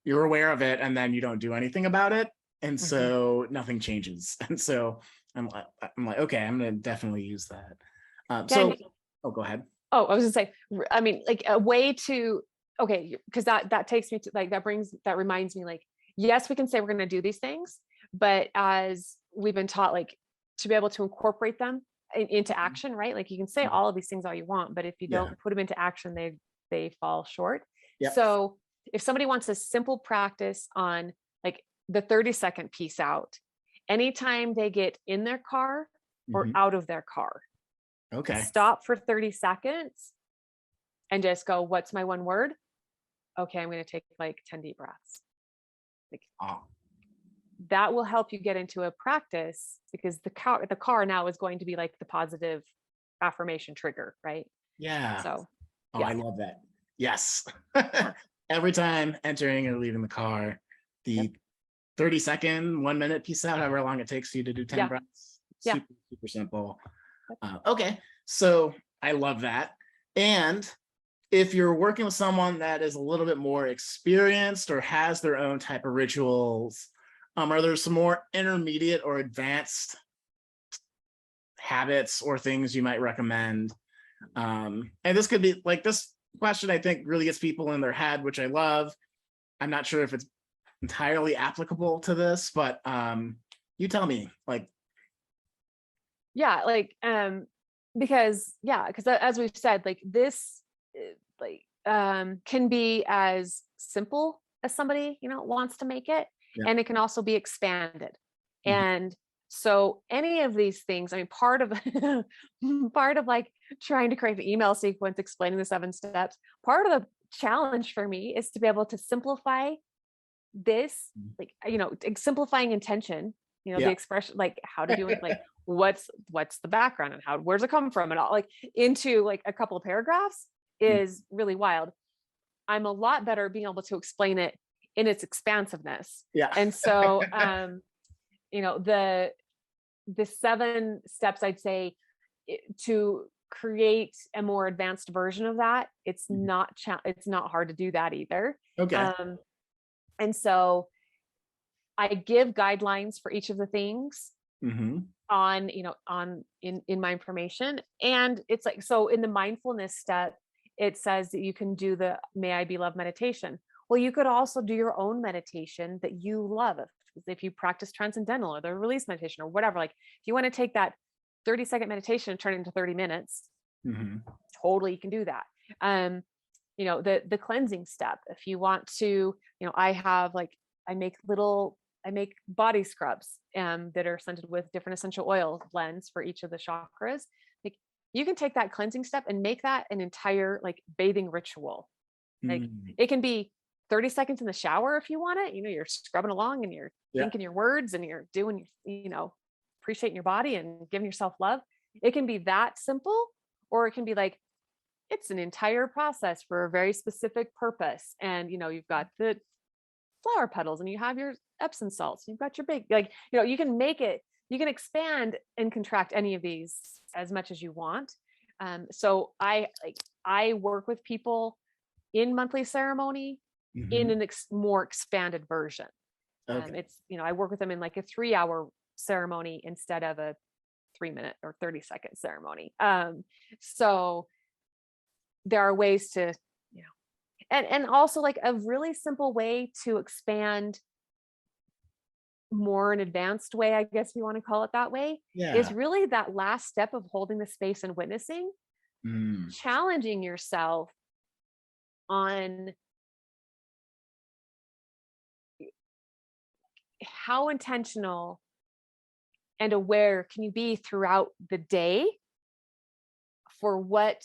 you're aware of it and then you don't do anything about it. And so nothing changes. And so I'm like, okay, I'm going to definitely use that. Go ahead. Oh, I was gonna say, I mean, like a way to, okay, because that takes me to like, that reminds me, like, yes, we can say we're going to do these things, but as we've been taught, like to be able to incorporate them into action, right? Like you can say all of these things all you want, but if you don't put them into action, they fall short. Yep. So if somebody wants a simple practice on like the 30-second piece out, anytime they get in their car or out of their car, okay, stop for 30 seconds and just go, what's my one word? Okay, I'm going to take like 10 deep breaths. Like, that will help you get into a practice, because the car now is going to be like the positive affirmation trigger, right? Yeah. So, I love that. Yes. Every time entering or leaving the car, the 30-second, 1 minute piece out, however long it takes you to do 10 breaths. Super, super simple. Okay. So I love that. And if you're working with someone that is a little bit more experienced or has their own type of rituals, are there some more intermediate or advanced habits or things you might recommend? And this could be like, this question I think really gets people in their head, which I love. I'm not sure if it's entirely applicable to this, but you tell me. Like, because as we've said, like this can be as simple as somebody wants to make it, and it can also be expanded. And so any of these things, I mean, part of like trying to create an email sequence explaining the 7 steps, part of the challenge for me is to be able to simplify this, like, simplifying intention, the expression, like how to do it, like what's the background and where's it come from, and all, like into like a couple of paragraphs is really wild. I'm a lot better being able to explain it in its expansiveness. And so the 7 steps, I'd say, to create a more advanced version of that, it's not hard to do that either. Okay. And so I give guidelines for each of the things on in my information. And it's like, so in the mindfulness step, it says that you can do the May I Be Love meditation. Well, you could also do your own meditation that you love. If you practice transcendental or the release meditation or whatever, like if you want to take that 30-second meditation and turn it into 30 minutes, totally you can do that. the cleansing step. If you want to, I make body scrubs that are scented with different essential oil blends for each of the chakras. Like, you can take that cleansing step and make that an entire like bathing ritual. Like, it can be 30 seconds in the shower if you want it. You're scrubbing along and you're thinking your words and you're doing, appreciating your body and giving yourself love. It can be that simple, or it can be like, it's an entire process for a very specific purpose. And, you've got the flower petals and you have your Epsom salts. You've got your big, you can make it, you can expand and contract any of these as much as you want. So I work with people in monthly ceremony in an more expanded version. Okay. I work with them in like a 3-hour ceremony instead of a 3-minute or 30-second ceremony. So there are ways to, and also like a really simple way to expand more an advanced way, I guess you want to call it that way, is really that last step of holding the space and witnessing, challenging yourself on how intentional and aware can you be throughout the day for what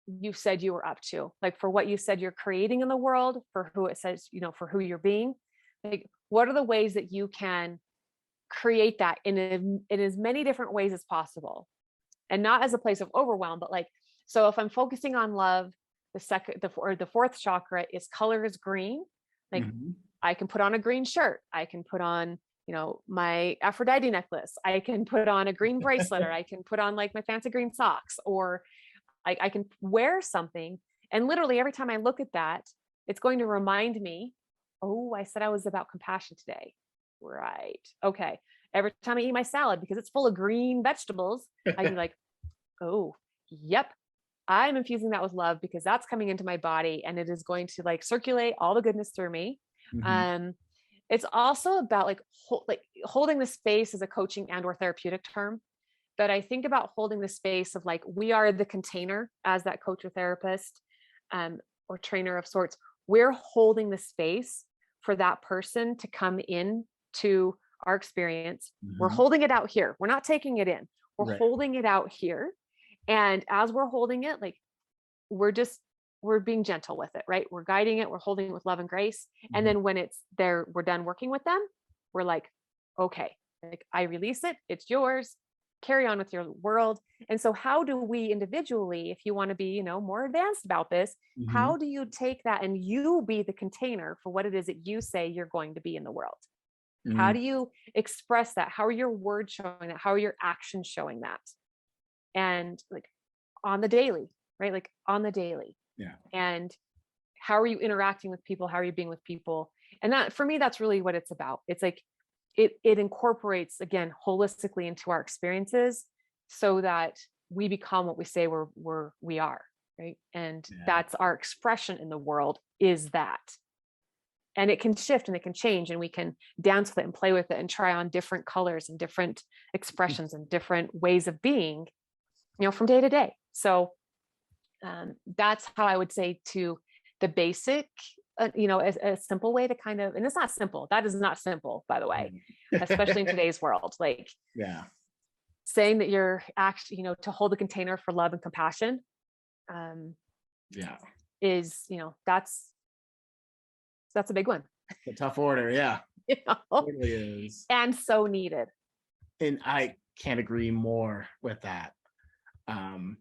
you said you were up to, like for what you said you're creating in the world, for who it says, for who you're being. Like, what are the ways that you can create that in as many different ways as possible, and not as a place of overwhelm, but like, so if I'm focusing on love, the fourth chakra is color is green. Like, I can put on a green shirt. I can put on, my Aphrodite necklace. I can put on a green bracelet, or I can put on like my fancy green socks, or I can wear something. And literally every time I look at that, it's going to remind me, oh, I said I was about compassion today. Right. Okay. Every time I eat my salad, because it's full of green vegetables, I can be like, oh, yep, I'm infusing that with love, because that's coming into my body and it is going to like circulate all the goodness through me. It's also about like holding the space as a coaching and or therapeutic term. But I think about holding the space of like, we are the container as that coach or therapist or trainer of sorts. We're holding the space for that person to come in to our experience. We're holding it out here. We're not taking it in. We're holding it out here. And as we're holding it, like, we're being gentle with it, right? We're guiding it. We're holding it with love and grace. And then when it's there, we're done working with them. We're like, okay, like, I release it. It's yours. Carry on with your world. And so how do we individually, if you want to be, more advanced about this, how do you take that and you be the container for what it is that you say you're going to be in the world? How do you express that? How are your words showing that? How are your actions showing that? And like, on the daily, right? Like, on the daily. Yeah. And how are you interacting with people? How are you being with people? And that, for me, that's really what it's about. It's like, it incorporates, again, holistically into our experiences, so that we become what we say we are, right? And that's our expression in the world, is that. And it can shift and it can change, and we can dance with it and play with it and try on different colors and different expressions and different ways of being, from day to day. So that's how I would say to the basic, a simple way to kind of, and it's not simple. That is not simple, by the way, especially in today's world. Like, saying that you're actually, to hold the container for love and compassion, is, that's a big one. It's a tough order. Yeah. It totally is. And so needed. And I can't agree more with that. And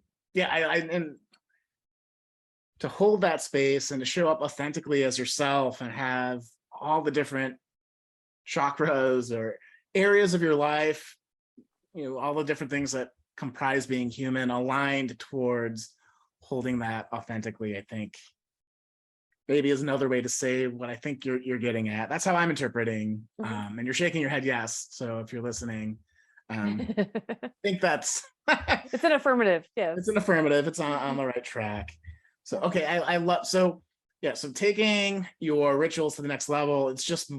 to hold that space and to show up authentically as yourself and have all the different chakras or areas of your life, all the different things that comprise being human, aligned towards holding that authentically, I think maybe is another way to say what I think you're getting at. That's how I'm interpreting. And you're shaking your head yes. So if you're listening, I think that's it's an affirmative. Yeah, it's an affirmative. It's on the right track. So okay, I love so taking your rituals to the next level. It's just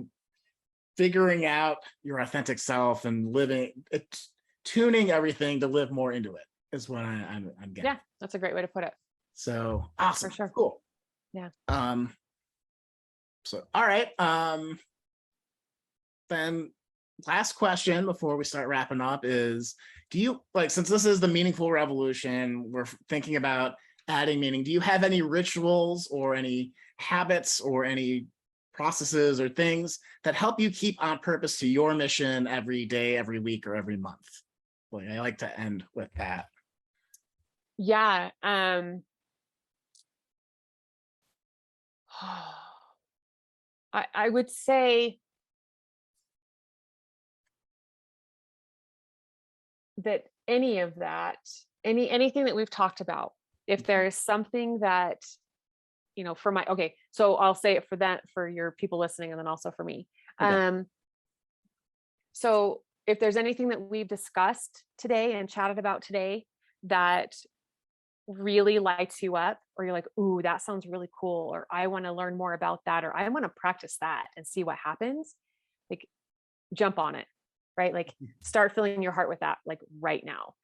figuring out your authentic self and tuning everything to live more into it is what I'm getting. Yeah, that's a great way to put it. So awesome. For sure. Cool. Yeah. So, all right. Then last question before we start wrapping up is, do you, like, since this is the meaningful revolution, we're thinking about adding meaning, do you have any rituals or any habits or any processes or things that help you keep on purpose to your mission every day, every week, or every month? Like, I like to end with that. Yeah. I would say that any of that, anything that we've talked about, if there is something that, so I'll say it for your people listening, and then also for me. Okay. So if there's anything that we've discussed today and chatted about today that really lights you up, or you're like, ooh, that sounds really cool, or I want to learn more about that, or I want to practice that and see what happens, like, jump on it, right? Like, start filling your heart with that, like, right now.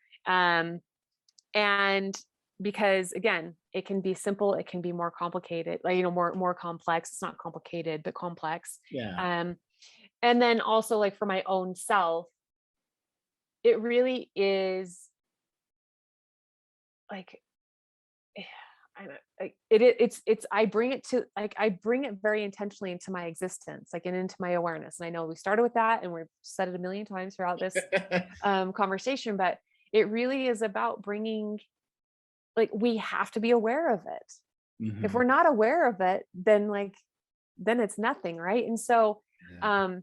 And because, again, it can be simple, it can be more complicated, like, more complex. It's not complicated, but complex. Yeah. And then also, like, for my own self, it really is like, I bring it very intentionally into my existence, like, and into my awareness. And I know we started with that and we've said it a million times throughout this conversation, but it really is about bringing, like, we have to be aware of it. Mm-hmm. If we're not aware of it, then it's nothing, right? And so Yeah.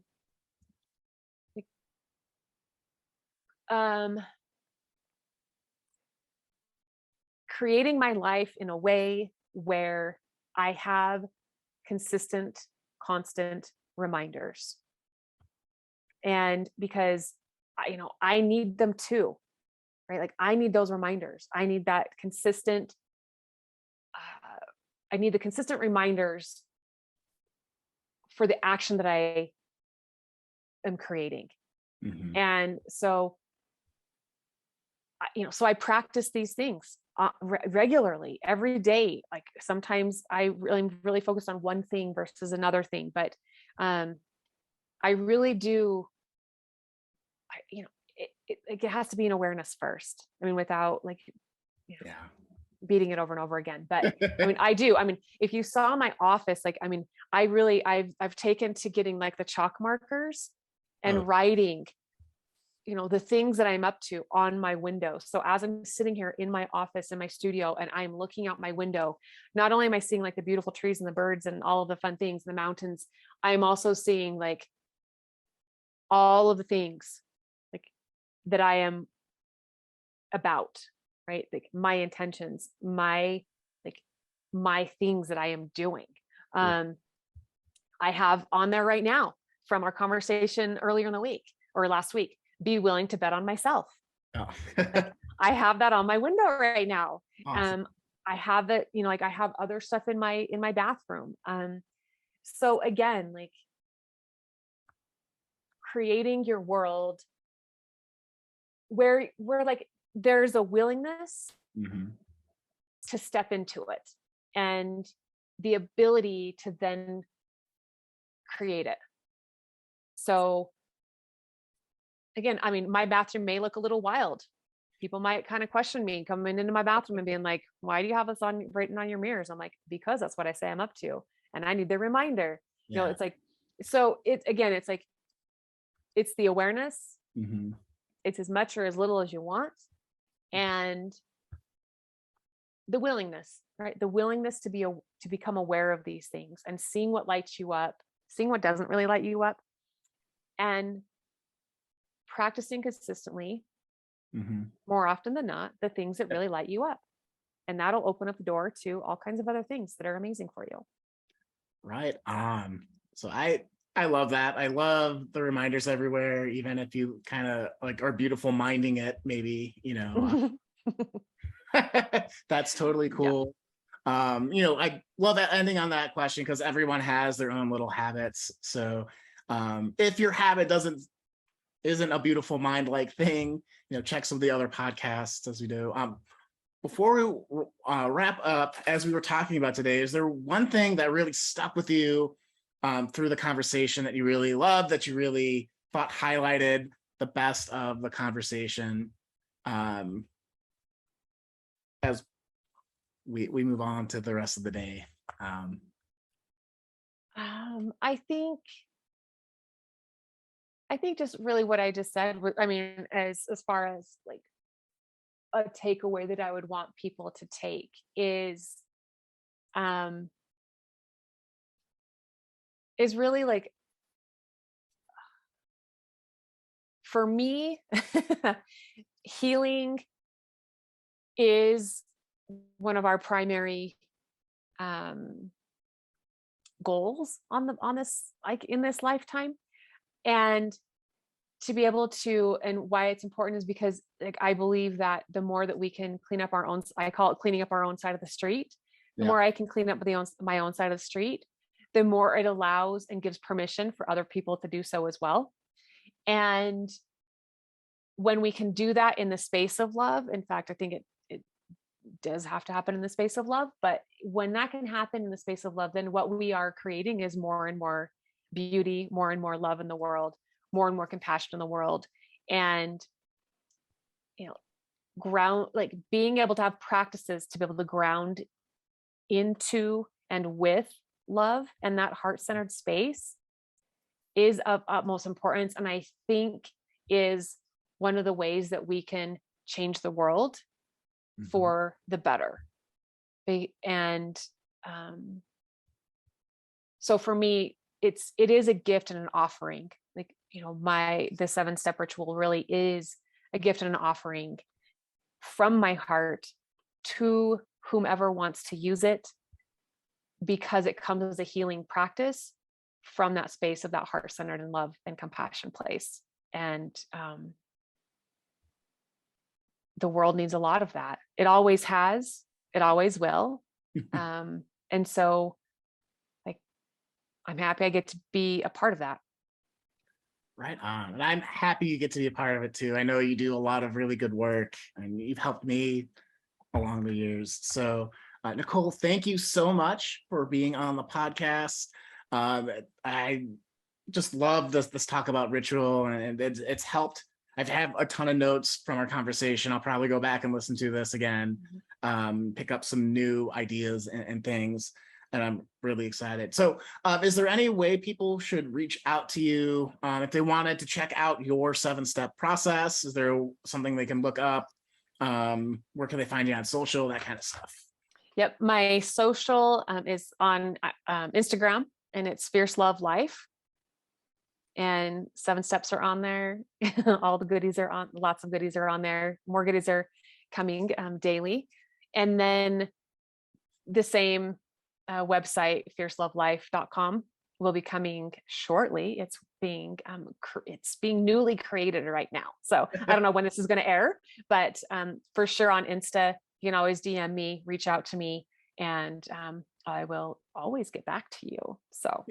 Creating my life in a way where I have consistent, constant reminders. And because I need them too, right? Like, I need those reminders. I need that consistent, I need the consistent reminders for the action that I am creating. Mm-hmm. And so, so I practice these things regularly every day. Like, sometimes I really focus on one thing versus another thing, but I really do, it has to be an awareness first. I mean, without, like, Yeah. beating it over and over again. But I mean, if you saw my office, like, I mean, I've taken to getting, like, the chalk markers and writing, the things that I'm up to on my window. So as I'm sitting here in my office, in my studio, and I'm looking out my window, not only am I seeing, like, the beautiful trees and the birds and all of the fun things, the mountains, I'm also seeing, like, all of the things, like, that I am about, right? Like, my intentions, my things that I am doing. I have on there right now from our conversation earlier in the week or last week, be willing to bet on myself. Oh. Like, I have that on my window right now. Awesome. I have that, like, I have other stuff in my bathroom. So again, like, creating your world where like, there's a willingness Mm-hmm. to step into it, and the ability to then create it. So again, I mean, my bathroom may look a little wild. People might kind of question me coming into my bathroom and being like, why do you have this on written on your mirrors? I'm like, because that's what I say I'm up to. And I need the reminder. Yeah. It's like, so it's like, it's the awareness. Mm-hmm. It's as much or as little as you want. And the willingness, right? The willingness to become aware of these things and seeing what lights you up, seeing what doesn't really light you up, and practicing consistently, Mm-hmm. more often than not, the things that really light you up. And that'll open up the door to all kinds of other things that are amazing for you. Right on. So I love that. I love the reminders everywhere, even if you kind of, like, are beautiful minding it, maybe, that's totally cool. Yeah. I love that ending on that question, because everyone has their own little habits. So if your habit isn't a beautiful mind like thing, check some of the other podcasts as we do. before we wrap up, as we were talking about today, is there one thing that really stuck with you through the conversation that you really loved, that you really thought highlighted the best of the conversation, as we move on to the rest of the day? I think just really what I just said. I mean, as far as like a takeaway that I would want people to take um is really like, for me, healing is one of our primary um goals on this, like in this lifetime. And to be able to, and why it's important is because like I believe that the more that we can clean up our own, I call it cleaning up our own side of the street, the Yeah. more I can clean up my own side of the street, the more it allows and gives permission for other people to do so as well. And when we can do that in the space of love, in fact, I think it does have to happen in the space of love, but when that can happen in the space of love, then what we are creating is more and more beauty, more and more love in the world, more and more compassion in the world. And you know, ground, like being able to have practices to be able to ground into and with love and that heart-centered space is of utmost importance, and I think is one of the ways that we can change the world for the better. And so for me, it is a gift and an offering. Like, you know, the 7-step ritual really is a gift and an offering from my heart to whomever wants to use it, because it comes as a healing practice from that space of that heart-centered and love and compassion place. And the world needs a lot of that. It always has, it always will. And so like, I'm happy I get to be a part of that. Right on. And I'm happy you get to be a part of it too. I know you do a lot of really good work and you've helped me along the years. So Nicole, thank you so much for being on the podcast. I just love this talk about ritual, and it's helped. I've had a ton of notes from our conversation. I'll probably go back and listen to this again, pick up some new ideas and things, and I'm really excited. So is there any way people should reach out to you if they wanted to check out your 7-step process? Is there something they can look up? Where can they find you on social, that kind of stuff? Yep. My social is on Instagram, and it's Fierce Love Life. And 7 steps are on there. All the goodies are on, lots of goodies are on there. More goodies are coming daily. And then the same website, fiercelovelife.com, will be coming shortly. It's being newly created right now. So I don't know when this is going to air, but for sure on Insta, you can always DM me, reach out to me, and I will always get back to you. So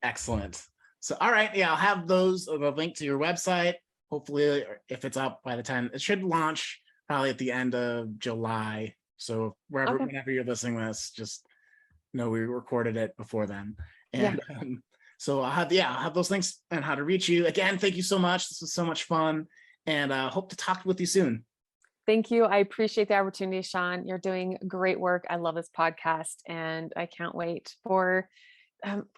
excellent. So, all right. Yeah, I'll have the link to your website. Hopefully, if it's up by the time, it should launch probably at the end of July. So whenever you're listening to this, just know we recorded it before then. And so I'll have those links and how to reach you. Again, thank you so much. This was so much fun, and hope to talk with you soon. Thank you. I appreciate the opportunity, Shawn. You're doing great work. I love this podcast, and I can't wait for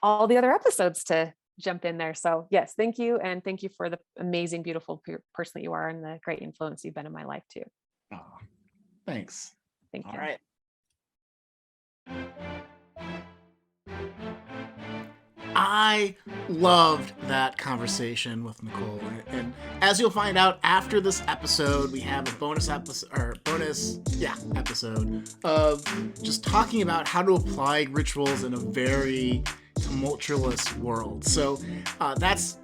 all the other episodes to jump in there. So yes, thank you. And thank you for the amazing, beautiful person that you are, and the great influence you've been in my life too. Oh, thanks. Thank you. All right. I loved that conversation with Nicole, and as you'll find out after this episode, we have a bonus episode of just talking about how to apply rituals in a very tumultuous world. So that's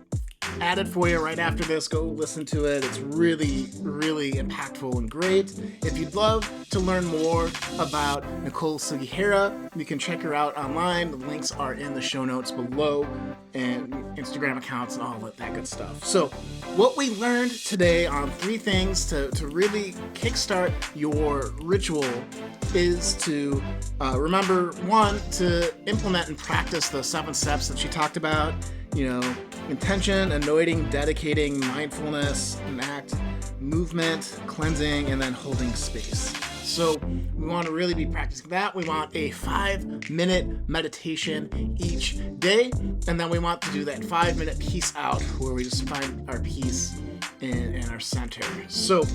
added for you right after this. Go listen to it. It's really, really impactful and great. If you'd love to learn more about Nicole Sugihara, you can check her out online. The links are in the show notes below, and Instagram accounts and all that good stuff. So what we learned today on 3 things to really kickstart your ritual is to remember, 1, to implement and practice the 7 steps that she talked about. Intention, anointing, dedicating, mindfulness, an act, movement, cleansing, and then holding space. So we want to really be practicing that. We want a 5-minute meditation each day, and then we want to do that 5-minute peace out where we just find our peace in our center. So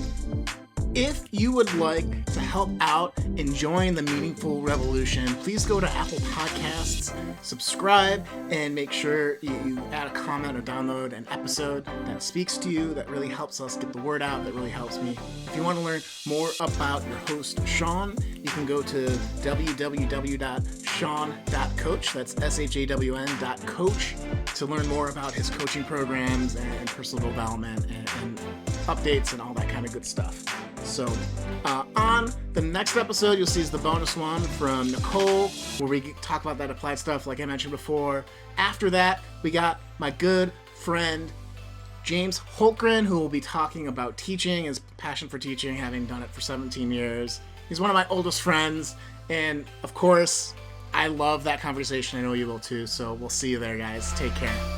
if you would like to help out in join the Meaningful Revolution, please go to Apple Podcasts, subscribe, and make sure you add a comment or download an episode that speaks to you, that really helps us get the word out, that really helps me. If you want to learn more about your host, Shawn, you can go to www.shawn.coach, that's shawn.coach, to learn more about his coaching programs and personal development and updates and all that kind of good stuff. So on the next episode, you'll see is the bonus one from Nicole, where we talk about that applied stuff like I mentioned before. After that, we got my good friend James Holgren, who will be talking about teaching, his passion for teaching, having done it for 17 years. He's one of my oldest friends, and of course, I love that conversation. I know you will too, so we'll see you there, guys. Take care.